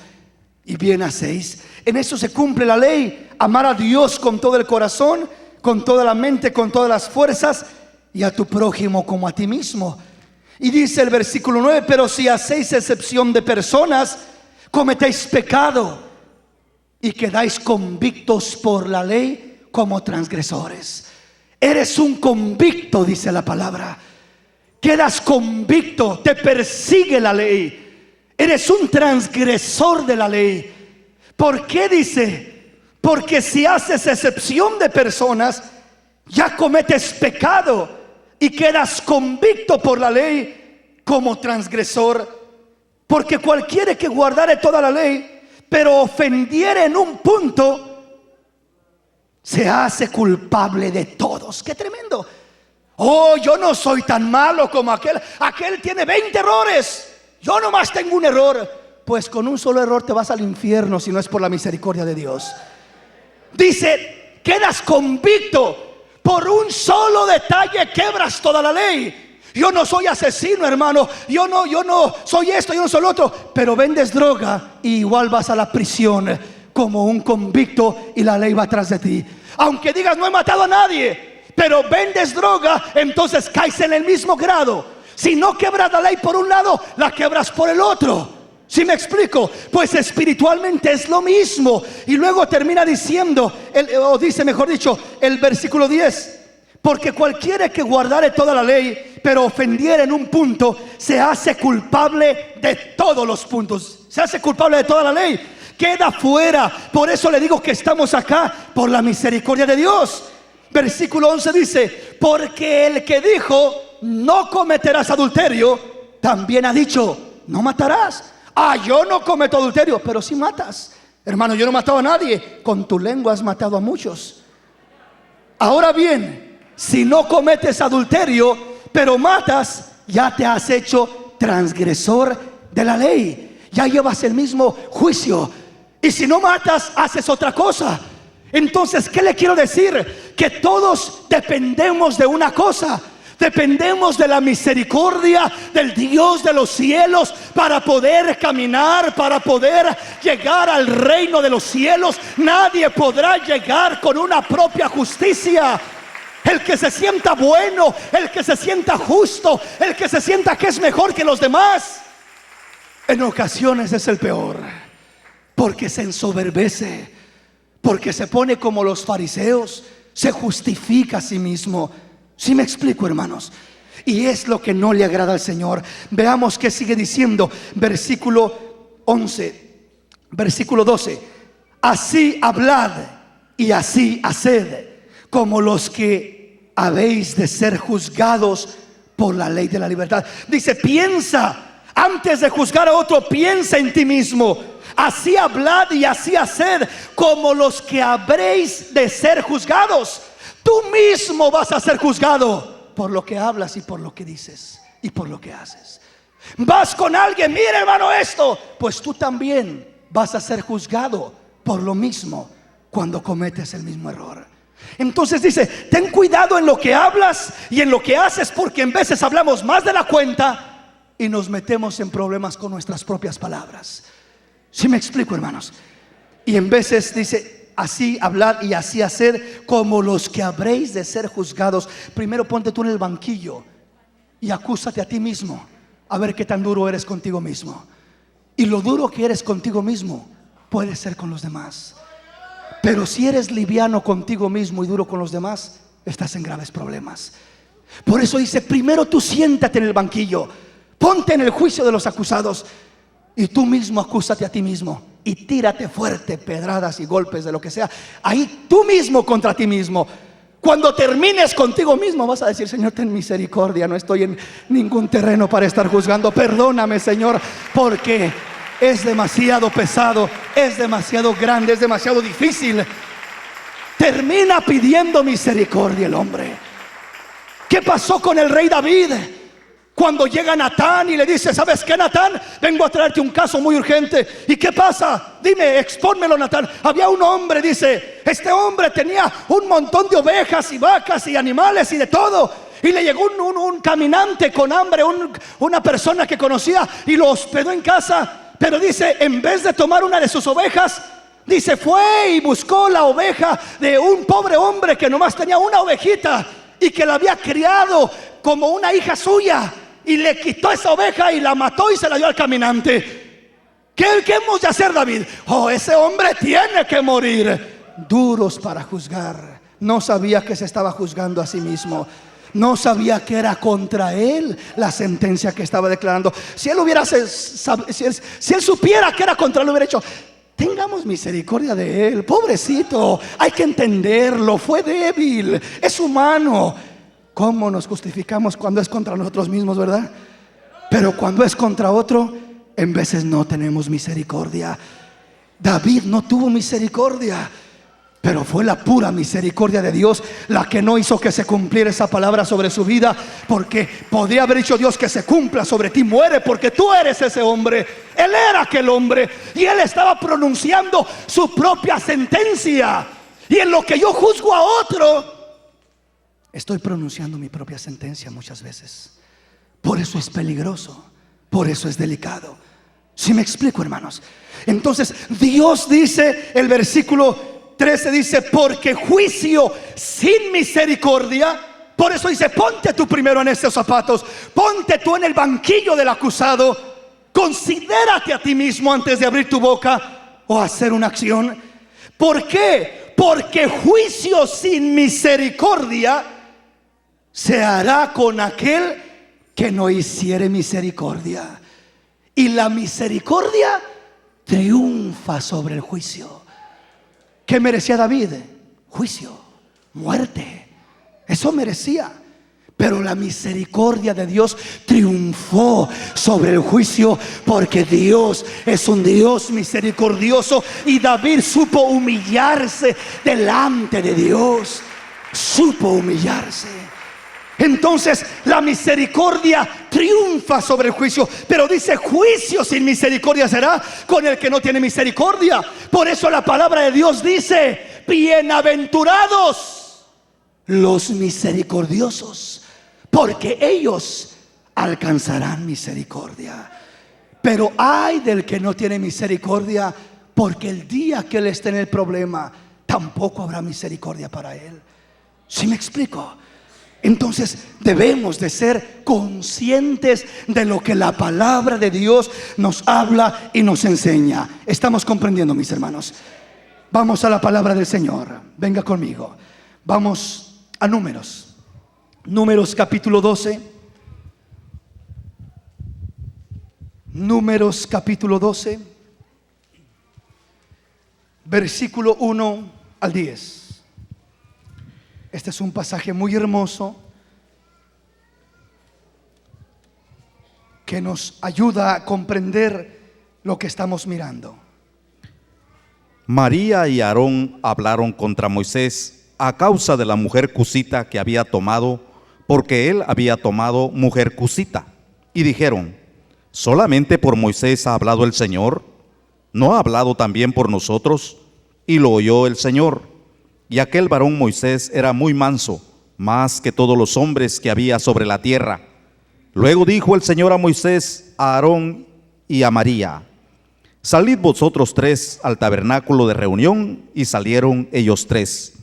Y bien hacéis. En eso se cumple la ley: amar a Dios con todo el corazón, con toda la mente, con todas las fuerzas, y a tu prójimo como a ti mismo. Y dice el versículo 9: pero si hacéis excepción de personas, cometéis pecado y quedáis convictos por la ley como transgresores. Eres un convicto, dice la palabra. Quedas convicto, te persigue la ley. Eres un transgresor de la ley. ¿Por qué dice? Porque si haces excepción de personas, ya cometes pecado y quedas convicto por la ley como transgresor. Porque cualquiera que guardare toda la ley, pero ofendiere en un punto, se hace culpable de todos. ¡Qué tremendo! Oh, yo no soy tan malo como aquel. Aquel tiene 20 errores. Yo nomás tengo un error. Pues con un solo error te vas al infierno si no es por la misericordia de Dios. Dice: quedas convicto. Por un solo detalle quebras toda la ley. Yo no soy asesino, hermano. Yo no soy esto, yo no soy lo otro. Pero vendes droga y igual vas a la prisión como un convicto y la ley va atrás de ti. Aunque digas: no he matado a nadie, pero vendes droga, entonces caes en el mismo grado. Si no quebras la ley por un lado, la quebras por el otro. ¿Sí me explico? Pues espiritualmente es lo mismo. Y luego termina diciendo, o dice mejor dicho, el versículo 10: porque cualquiera que guardare toda la ley, pero ofendiere en un punto, se hace culpable de todos los puntos. Se hace culpable de toda la ley. Queda fuera. Por eso le digo que estamos acá por la misericordia de Dios. Versículo 11 dice: porque el que dijo no cometerás adulterio, también ha dicho no matarás. Yo no cometo adulterio, pero sí matas. Hermano, yo no he matado a nadie. Con tu lengua has matado a muchos. Ahora bien, si no cometes adulterio, pero matas, ya te has hecho transgresor de la ley. Ya llevas el mismo juicio. Y si no matas, haces otra cosa. Entonces, ¿qué le quiero decir? Que todos dependemos de una cosa. Dependemos de la misericordia del Dios de los cielos para poder caminar, para poder llegar al reino de los cielos. Nadie podrá llegar con una propia justicia. El que se sienta bueno, el que se sienta justo, el que se sienta que es mejor que los demás, en ocasiones es el peor, porque se ensoberbece, porque se pone como los fariseos, se justifica a sí mismo. ¿Sí me explico, hermanos? Y es lo que no le agrada al Señor. Veamos qué sigue diciendo. Versículo 11, versículo 12: así hablad y así haced, como los que habéis de ser juzgados por la ley de la libertad. Dice: piensa, antes de juzgar a otro, piensa en ti mismo. Así hablad y así haced, como los que habréis de ser juzgados. Tú mismo vas a ser juzgado por lo que hablas y por lo que dices y por lo que haces. Vas con alguien: mira, hermano, esto. Pues tú también vas a ser juzgado por lo mismo cuando cometes el mismo error. Entonces dice: ten cuidado en lo que hablas y en lo que haces, porque en veces hablamos más de la cuenta y nos metemos en problemas con nuestras propias palabras. ¿Sí me explico, hermanos? Y en veces dice: así hablad y así haced, como los que habréis de ser juzgados. Primero ponte tú en el banquillo y acúsate a ti mismo, a ver qué tan duro eres contigo mismo. Y lo duro que eres contigo mismo puede ser con los demás. Pero si eres liviano contigo mismo y duro con los demás, estás en graves problemas. Por eso dice: primero tú siéntate en el banquillo, ponte en el juicio de los acusados, y tú mismo acúsate a ti mismo y tírate fuerte pedradas y golpes de lo que sea. Ahí tú mismo contra ti mismo. Cuando termines contigo mismo vas a decir: Señor, ten misericordia, no estoy en ningún terreno para estar juzgando. Perdóname, Señor, porque es demasiado pesado, es demasiado grande, es demasiado difícil. termina pidiendo misericordia el hombre. ¿Qué pasó con el rey David? Cuando llega Natán y le dice: ¿sabes qué, Natán? Vengo a traerte un caso muy urgente. ¿Y qué pasa? Dime, expónmelo, Natán. Había un hombre, dice, este hombre tenía un montón de ovejas y vacas y animales y de todo. Y le llegó un caminante con hambre, una persona que conocía, y lo hospedó en casa. Pero dice, en vez de tomar una de sus ovejas, dice, fue y buscó la oveja de un pobre hombre que nomás tenía una ovejita y que la había criado como una hija suya. Y le quitó esa oveja y la mató y se la dio al caminante. ¿Qué hemos de hacer, David? Oh, ese hombre tiene que morir. Duros para juzgar. No sabía que se estaba juzgando a sí mismo. No sabía que era contra él la sentencia que estaba declarando. Si él hubiera, si él supiera que era contra él, hubiera dicho: tengamos misericordia de él, pobrecito, hay que entenderlo, fue débil, es humano. ¿Cómo nos justificamos cuando es contra nosotros mismos, verdad? Pero cuando es contra otro, en veces no tenemos misericordia. David no tuvo misericordia, pero fue la pura misericordia de Dios la que no hizo que se cumpliera esa palabra sobre su vida. Porque podría haber dicho Dios: que se cumpla sobre ti, muere, porque tú eres ese hombre. Él era aquel hombre y él estaba pronunciando su propia sentencia. Y en lo que yo juzgo a otro, estoy pronunciando mi propia sentencia muchas veces. Por eso es peligroso, por eso es delicado. ¿Sí me explico, hermanos? Entonces Dios dice, el versículo 13 dice: porque juicio sin misericordia. Por eso dice: ponte tú primero en estos zapatos, ponte tú en el banquillo del acusado, considérate a ti mismo antes de abrir tu boca o hacer una acción. ¿Por qué? Porque juicio sin misericordia se hará con aquel que no hiciere misericordia. Y la misericordia triunfa sobre el juicio. ¿Qué merecía David? Juicio, muerte. Eso merecía. Pero la misericordia de Dios triunfó sobre el juicio, porque Dios es un Dios misericordioso. Y David supo humillarse delante de Dios. Supo humillarse. Entonces la misericordia triunfa sobre el juicio. Pero dice: juicio sin misericordia será con el que no tiene misericordia. Por eso la palabra de Dios dice: bienaventurados los misericordiosos, porque ellos alcanzarán misericordia. Pero ay del que no tiene misericordia, porque el día que él esté en el problema, tampoco habrá misericordia para él. ¿Sí me explico? Entonces debemos de ser conscientes de lo que la palabra de Dios nos habla y nos enseña. ¿Estamos comprendiendo, mis hermanos? Vamos a la palabra del Señor. Venga conmigo. Vamos a Números. Números capítulo 12. Números capítulo 12, versículo 1 al 10. Este es un pasaje muy hermoso que nos ayuda a comprender lo que estamos mirando. María y Aarón hablaron contra Moisés a causa de la mujer cusita que había tomado, porque él había tomado mujer cusita. Y dijeron: ¿solamente por Moisés ha hablado el Señor? ¿No ha hablado también por nosotros? Y lo oyó el Señor. Y aquel varón Moisés era muy manso, más que todos los hombres que había sobre la tierra. Luego dijo el Señor a Moisés, a Aarón y a María: salid vosotros tres al tabernáculo de reunión. Y salieron ellos tres.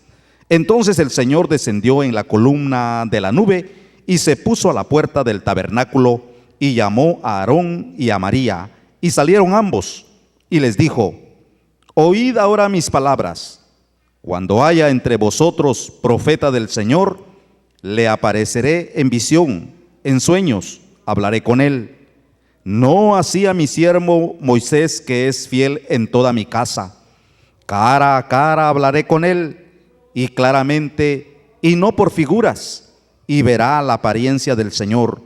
Entonces el Señor descendió en la columna de la nube y se puso a la puerta del tabernáculo y llamó a Aarón y a María. Y salieron ambos y les dijo: oíd ahora mis palabras. Cuando haya entre vosotros profeta del Señor, le apareceré en visión, en sueños, hablaré con él. No así a mi siervo Moisés, que es fiel en toda mi casa. Cara a cara hablaré con él, y claramente, y no por figuras, y verá la apariencia del Señor.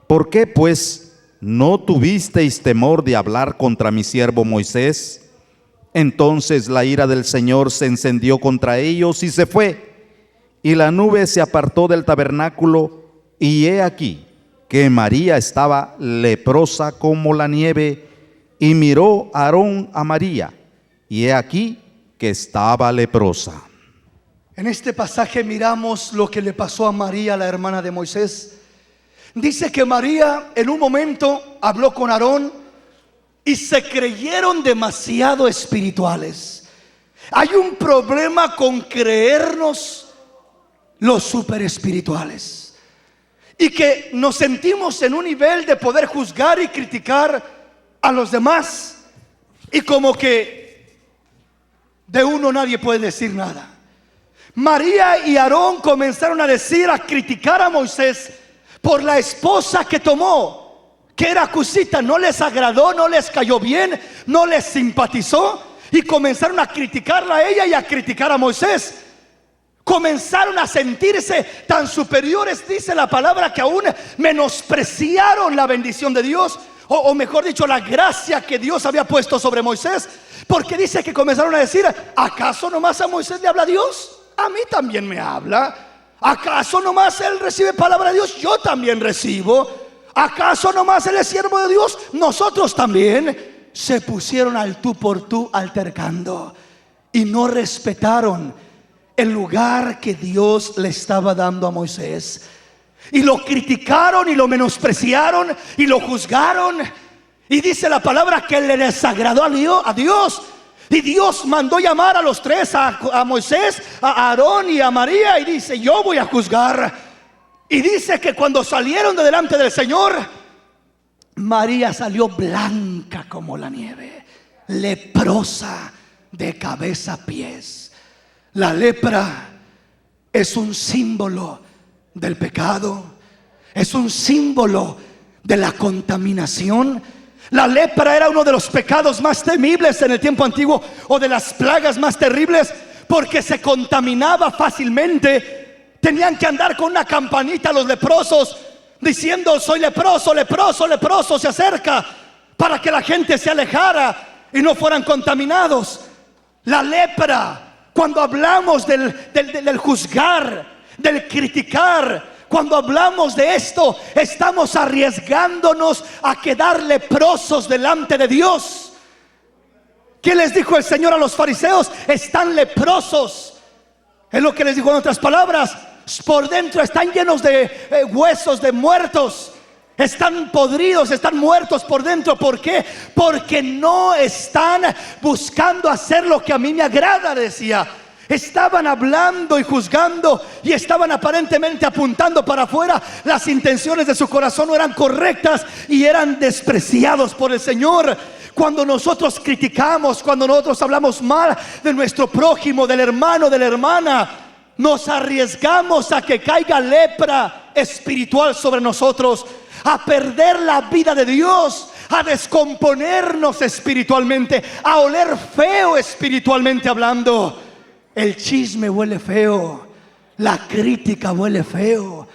¿Por qué, pues, no tuvisteis temor de hablar contra mi siervo Moisés? Entonces la ira del Señor se encendió contra ellos y se fue, y la nube se apartó del tabernáculo, y he aquí que María estaba leprosa como la nieve, y miró Aarón a María, y he aquí que estaba leprosa. En este pasaje miramos lo que le pasó a María, la hermana de Moisés. Dice que María en un momento habló con Aarón y se creyeron demasiado espirituales. Hay un problema con creernos los super espirituales y que nos sentimos en un nivel de poder juzgar y criticar a los demás, y como que de uno nadie puede decir nada. María y Aarón comenzaron a decir, a criticar a Moisés por la esposa que tomó, que era cusita. No les agradó, no les cayó bien, no les simpatizó, y comenzaron a criticarla a ella y a criticar a Moisés. Comenzaron a sentirse tan superiores, dice la palabra, que aún menospreciaron la bendición de Dios, o mejor dicho, la gracia que Dios había puesto sobre Moisés. Porque dice que comenzaron a decir, ¿acaso nomás a Moisés le habla Dios? A mí también me habla. ¿Acaso nomás él recibe palabra de Dios? Yo también recibo. ¿Acaso nomás él es siervo de Dios? Nosotros también. Se pusieron al tú por tú altercando y no respetaron el lugar que Dios le estaba dando a Moisés, y lo criticaron y lo menospreciaron y lo juzgaron. Y dice la palabra que le desagradó a Dios. Y Dios mandó llamar a los tres, a Moisés, a Aarón y a María, y dice, yo voy a juzgar. Y dice que cuando salieron de delante del Señor, María salió blanca como la nieve, leprosa de cabeza a pies. La lepra es un símbolo del pecado, es un símbolo de la contaminación. La lepra era uno de los pecados más temibles en el tiempo antiguo, o de las plagas más terribles, porque se contaminaba fácilmente. Tenían que andar con una campanita los leprosos diciendo, soy leproso, leproso, leproso, se acerca, para que la gente se alejara y no fueran contaminados. La lepra, cuando hablamos del juzgar, del criticar, cuando hablamos de esto, estamos arriesgándonos a quedar leprosos delante de Dios. ¿Qué les dijo el Señor a los fariseos? Están leprosos. Es lo que les dijo en otras palabras. Por dentro están llenos de huesos de muertos. Están podridos, están muertos por dentro. ¿Por qué? Porque no están buscando hacer lo que a mí me agrada, decía. Estaban hablando y juzgando, y estaban aparentemente apuntando para afuera. Las intenciones de su corazón no eran correctas y eran despreciados por el Señor. Cuando nosotros criticamos, cuando nosotros hablamos mal de nuestro prójimo, del hermano, de la hermana, nos arriesgamos a que caiga lepra espiritual sobre nosotros, a perder la vida de Dios, a descomponernos espiritualmente, a oler feo espiritualmente hablando. El chisme huele feo, la crítica huele feo,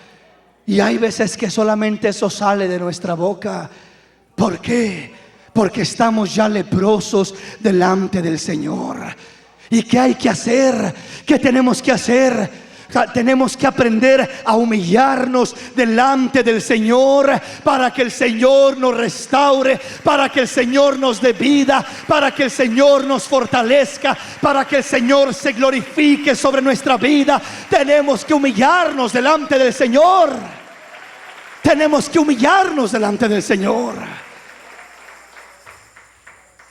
y hay veces que solamente eso sale de nuestra boca. ¿Por qué? Porque estamos ya leprosos delante del Señor. ¿Y qué hay que hacer? ¿Qué tenemos que hacer? Tenemos que aprender a humillarnos delante del Señor, para que el Señor nos restaure, para que el Señor nos dé vida, para que el Señor nos fortalezca, para que el Señor se glorifique sobre nuestra vida. Tenemos que humillarnos delante del Señor. Tenemos que humillarnos delante del Señor.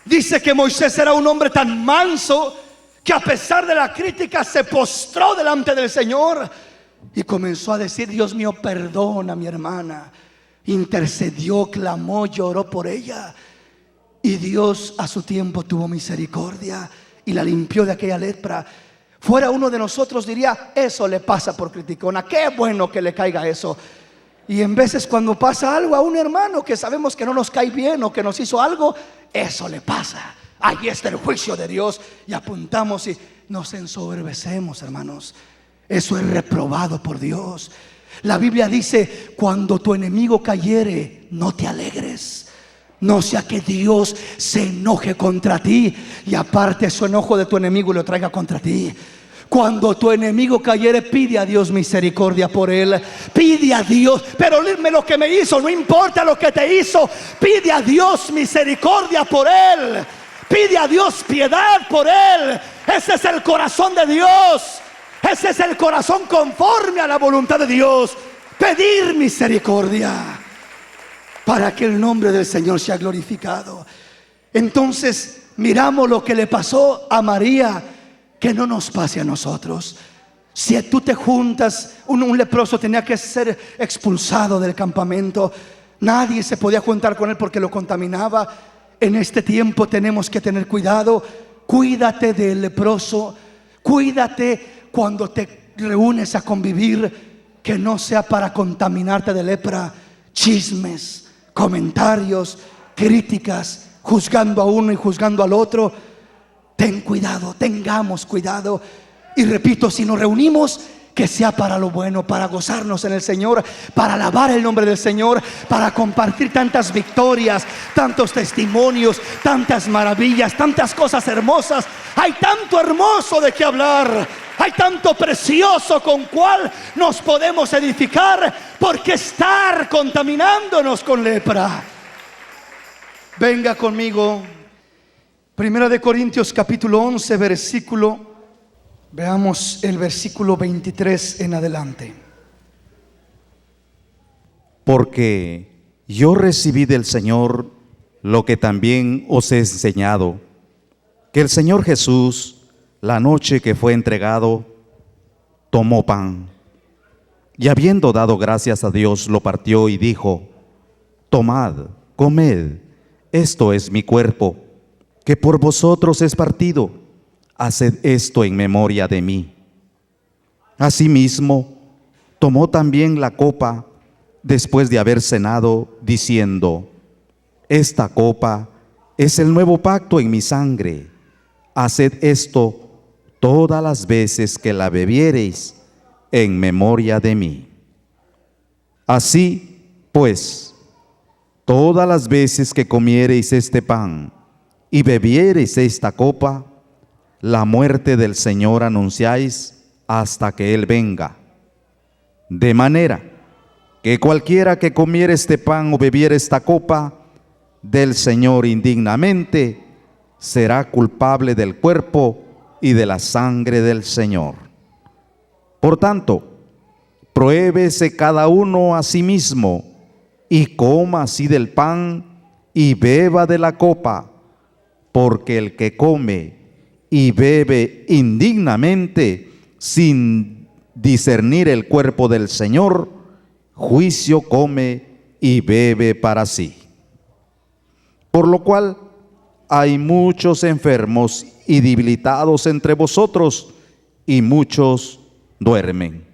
Dice que Moisés era un hombre tan manso que a pesar de la crítica se postró delante del Señor y comenzó a decir, Dios mío, perdona a mi hermana. Intercedió, clamó, lloró por ella, y Dios a su tiempo tuvo misericordia y la limpió de aquella lepra. Fuera uno de nosotros diría, eso le pasa por criticona, qué bueno que le caiga eso. Y en veces cuando pasa algo a un hermano que sabemos que no nos cae bien o que nos hizo algo, eso le pasa. Ahí está el juicio de Dios, y apuntamos y nos ensoberbecemos, hermanos. Eso es reprobado por Dios. La Biblia dice, cuando tu enemigo cayere, no te alegres. No sea que Dios se enoje contra ti y aparte su enojo de tu enemigo y lo traiga contra ti. Cuando tu enemigo cayere, pide a Dios misericordia por él. Pide a Dios, pero dime lo que me hizo, no importa lo que te hizo. Pide a Dios misericordia por él. Pide a Dios piedad por él. Ese es el corazón de Dios. Ese es el corazón conforme a la voluntad de Dios. Pedir misericordia para que el nombre del Señor sea glorificado. Entonces miramos lo que le pasó a María. Que no nos pase a nosotros. Si tú te juntas, un leproso tenía que ser expulsado del campamento. Nadie se podía juntar con él porque lo contaminaba. En este tiempo tenemos que tener cuidado. Cuídate del leproso. Cuídate cuando te reúnes a convivir, que no sea para contaminarte de lepra. Chismes, comentarios, críticas, juzgando a uno y juzgando al otro. Ten cuidado, tengamos cuidado. Y repito, si nos reunimos, que sea para lo bueno, para gozarnos en el Señor, para alabar el nombre del Señor, para compartir tantas victorias, tantos testimonios, tantas maravillas, tantas cosas hermosas. Hay tanto hermoso de qué hablar. Hay tanto precioso con cual nos podemos edificar. ¿Por qué estar contaminándonos con lepra? Venga conmigo. Primera de Corintios capítulo 11 versículo. Veamos el versículo 23 en adelante. Porque yo recibí del Señor lo que también os he enseñado, que el Señor Jesús, la noche que fue entregado, tomó pan, y habiendo dado gracias a Dios, lo partió y dijo: tomad, comed, esto es mi cuerpo, que por vosotros es partido, haced esto en memoria de mí. Asimismo, tomó también la copa después de haber cenado, diciendo: esta copa es el nuevo pacto en mi sangre. Haced esto todas las veces que la bebiereis en memoria de mí. Así pues, todas las veces que comiereis este pan y bebiereis esta copa, la muerte del Señor anunciáis hasta que Él venga. De manera que cualquiera que comiere este pan o bebiere esta copa del Señor indignamente, será culpable del cuerpo y de la sangre del Señor. Por tanto, pruébese cada uno a sí mismo y coma así del pan y beba de la copa, porque el que come y bebe indignamente sin discernir el cuerpo del Señor, juicio come y bebe para sí. Por lo cual hay muchos enfermos y debilitados entre vosotros, y muchos duermen.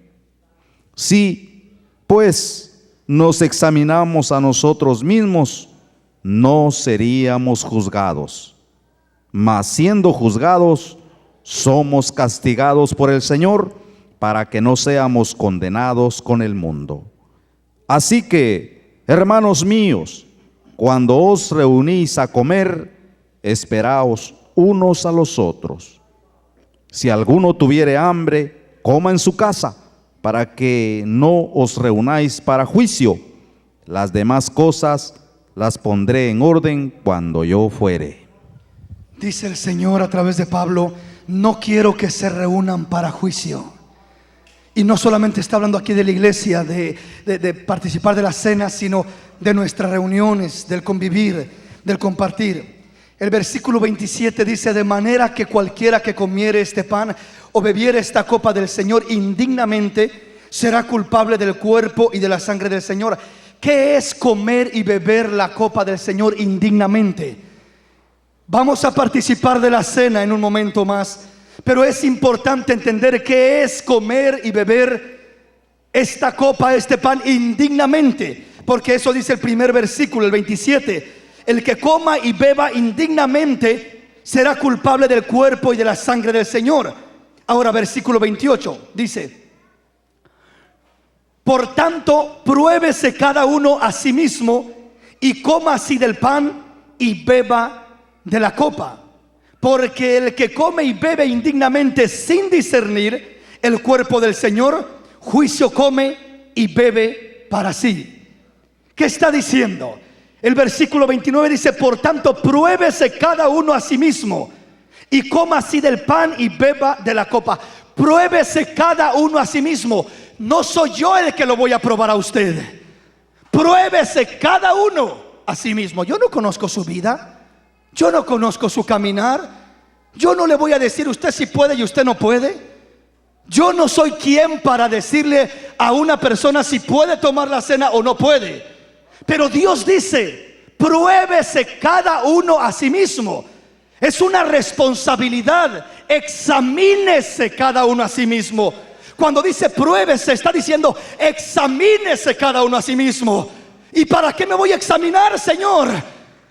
Si, pues, nos examinamos a nosotros mismos, no seríamos juzgados. Mas siendo juzgados, somos castigados por el Señor, para que no seamos condenados con el mundo. Así que, hermanos míos, cuando os reunís a comer, esperaos unos a los otros. Si alguno tuviere hambre, coma en su casa, para que no os reunáis para juicio. Las demás cosas las pondré en orden cuando yo fuere. Dice el Señor a través de Pablo: no quiero que se reúnan para juicio. Y no solamente está hablando aquí de la iglesia, de participar de la cena, sino de nuestras reuniones, del convivir, del compartir. El versículo 27 dice: de manera que cualquiera que comiere este pan o bebiere esta copa del Señor indignamente, será culpable del cuerpo y de la sangre del Señor. ¿Qué es comer y beber la copa del Señor indignamente? Vamos a participar de la cena en un momento más, pero es importante entender qué es comer y beber esta copa, este pan indignamente, porque eso dice el primer versículo, el 27. El que coma y beba indignamente será culpable del cuerpo y de la sangre del Señor. Ahora versículo 28 dice: por tanto, pruébese cada uno a sí mismo y coma así del pan y beba de la copa. Porque el que come y bebe indignamente sin discernir el cuerpo del Señor, juicio come y bebe para sí. ¿Qué está diciendo? El versículo 29 dice: por tanto, pruébese cada uno a sí mismo y coma así del pan y beba de la copa. Pruébese cada uno a sí mismo. No soy yo el que lo voy a probar a usted. Pruébese cada uno a sí mismo. Yo no conozco su vida, yo no conozco su caminar. Yo no le voy a decir usted si puede y usted no puede. Yo no soy quien para decirle a una persona si puede tomar la cena o no puede. Pero Dios dice: pruébese cada uno a sí mismo. Es una responsabilidad. Examínese cada uno a sí mismo. Cuando dice pruébese, está diciendo examínese cada uno a sí mismo. ¿Y para qué me voy a examinar, Señor?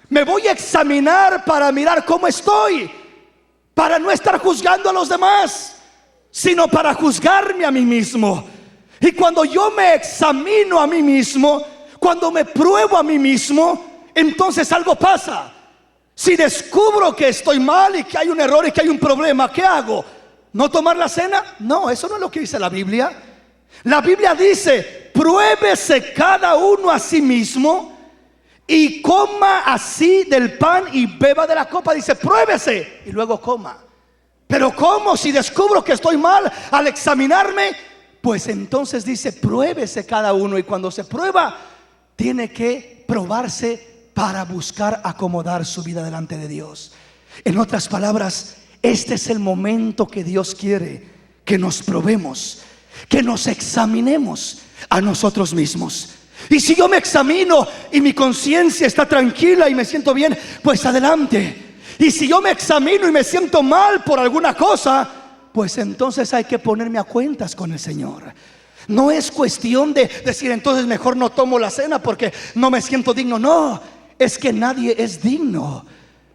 Me voy a examinar para mirar cómo estoy, para no estar juzgando a los demás, sino para juzgarme a mí mismo. Y cuando yo me examino a mí mismo, cuando me pruebo a mí mismo, entonces algo pasa. Si descubro que estoy mal y que hay un error y que hay un problema, ¿qué hago? ¿No tomar la cena? No, eso no es lo que dice la Biblia. La Biblia dice: pruébese cada uno a sí mismo y coma así del pan y beba de la copa. Dice: pruébese y luego coma. Pero ¿cómo? Si descubro que estoy mal al examinarme, pues entonces dice: pruébese cada uno. Y cuando se prueba, tiene que probarse para buscar acomodar su vida delante de Dios. En otras palabras, este es el momento que Dios quiere que nos probemos, que nos examinemos a nosotros mismos. Y si yo me examino y mi conciencia está tranquila y me siento bien, pues adelante. Y si yo me examino y me siento mal por alguna cosa, pues entonces hay que ponerme a cuentas con el Señor. No es cuestión de decir entonces mejor no tomo la cena porque no me siento digno. No, es que nadie es digno,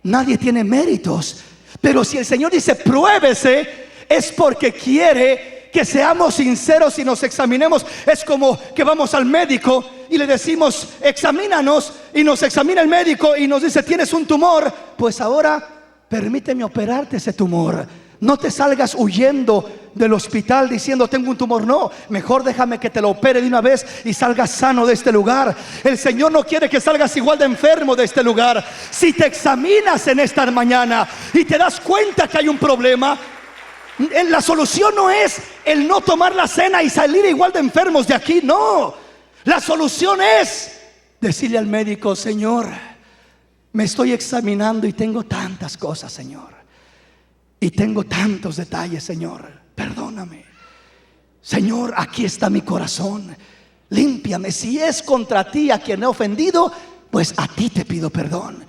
nadie tiene méritos. Pero si el Señor dice pruébese, es porque quiere que seamos sinceros y nos examinemos. Es como que vamos al médico y le decimos examínanos, y nos examina el médico y nos dice tienes un tumor. Pues ahora permíteme operarte ese tumor. No te salgas huyendo del hospital diciendo tengo un tumor. No, mejor déjame que te lo opere de una vez y salgas sano de este lugar. El Señor no quiere que salgas igual de enfermo de este lugar. Si te examinas en esta mañana y te das cuenta que hay un problema, la solución no es el no tomar la cena y salir igual de enfermos de aquí. No, la solución es decirle al médico: Señor, me estoy examinando y tengo tantas cosas, Señor, y tengo tantos detalles, Señor, perdóname. Señor, aquí está mi corazón, límpiame. Si es contra ti a quien he ofendido, pues a ti te pido perdón.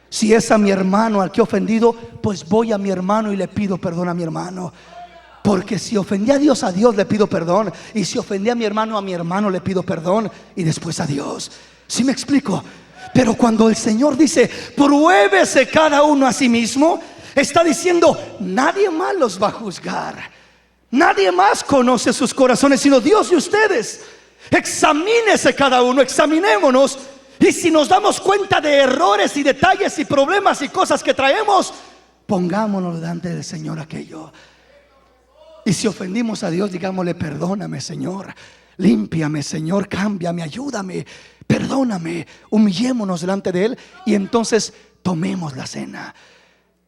Si es a mi hermano al que he ofendido, pues voy a mi hermano y le pido perdón a mi hermano. Porque si ofendí a Dios le pido perdón. Y si ofendí a mi hermano le pido perdón. Y después a Dios. ¿Sí me explico? Pero cuando el Señor dice pruébese cada uno a sí mismo, está diciendo nadie más los va a juzgar. Nadie más conoce sus corazones sino Dios y ustedes. Examínese cada uno, examinémonos. Y si nos damos cuenta de errores y detalles y problemas y cosas que traemos, pongámonos delante del Señor aquello. Y si ofendimos a Dios, digámosle: perdóname, Señor, límpiame, Señor, cámbiame, ayúdame, perdóname. Humillémonos delante de Él y entonces tomemos la cena.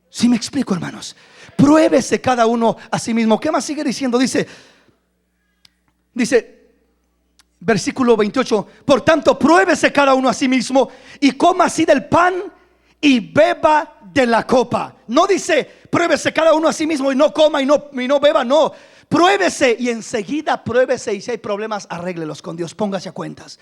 ¿Sí me explico, hermanos? Pruébese cada uno a sí mismo. ¿Qué más sigue diciendo? Dice versículo 28: por tanto, pruébese cada uno a sí mismo y coma así del pan y beba de la copa. No dice pruébese cada uno a sí mismo y no coma y no beba. No, pruébese y enseguida pruébese, y si hay problemas arréglelos con Dios, póngase a cuentas.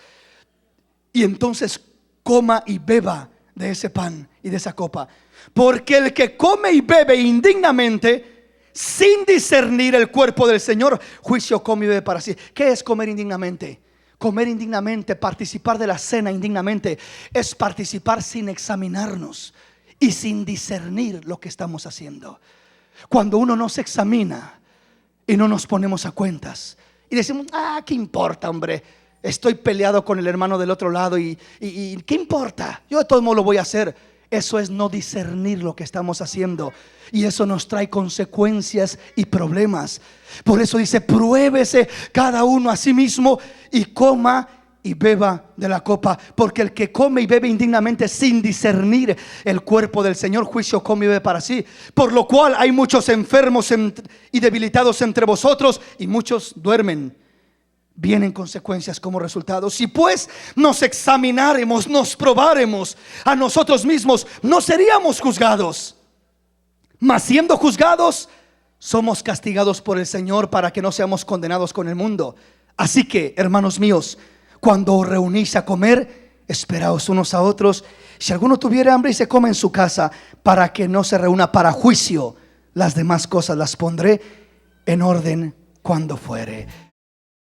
Y entonces coma y beba de ese pan y de esa copa. Porque el que come y bebe indignamente, sin discernir el cuerpo del Señor, juicio come y bebe para sí. ¿Qué es comer indignamente? Comer indignamente, participar de la cena indignamente, es participar sin examinarnos y sin discernir lo que estamos haciendo. Cuando uno no se examina y no nos ponemos a cuentas y decimos: ¿qué importa, hombre? estoy peleado con el hermano del otro lado y ¿qué importa? Yo de todos modos lo voy a hacer. Eso es no discernir lo que estamos haciendo, y eso nos trae consecuencias y problemas. Por eso dice: pruébese cada uno a sí mismo y coma y beba de la copa, porque el que come y bebe indignamente sin discernir el cuerpo del Señor, juicio come y bebe para sí. Por lo cual hay muchos enfermos y debilitados entre vosotros, y muchos duermen. Vienen consecuencias como resultado. Si pues nos examináremos, nos probáremos a nosotros mismos, no seríamos juzgados. Mas siendo juzgados, somos castigados por el Señor, para que no seamos condenados con el mundo. Así que, hermanos míos, cuando os reunís a comer, esperaos unos a otros. Si alguno tuviera hambre y se come en su casa, para que no se reúna para juicio, las demás cosas las pondré en orden cuando fuere.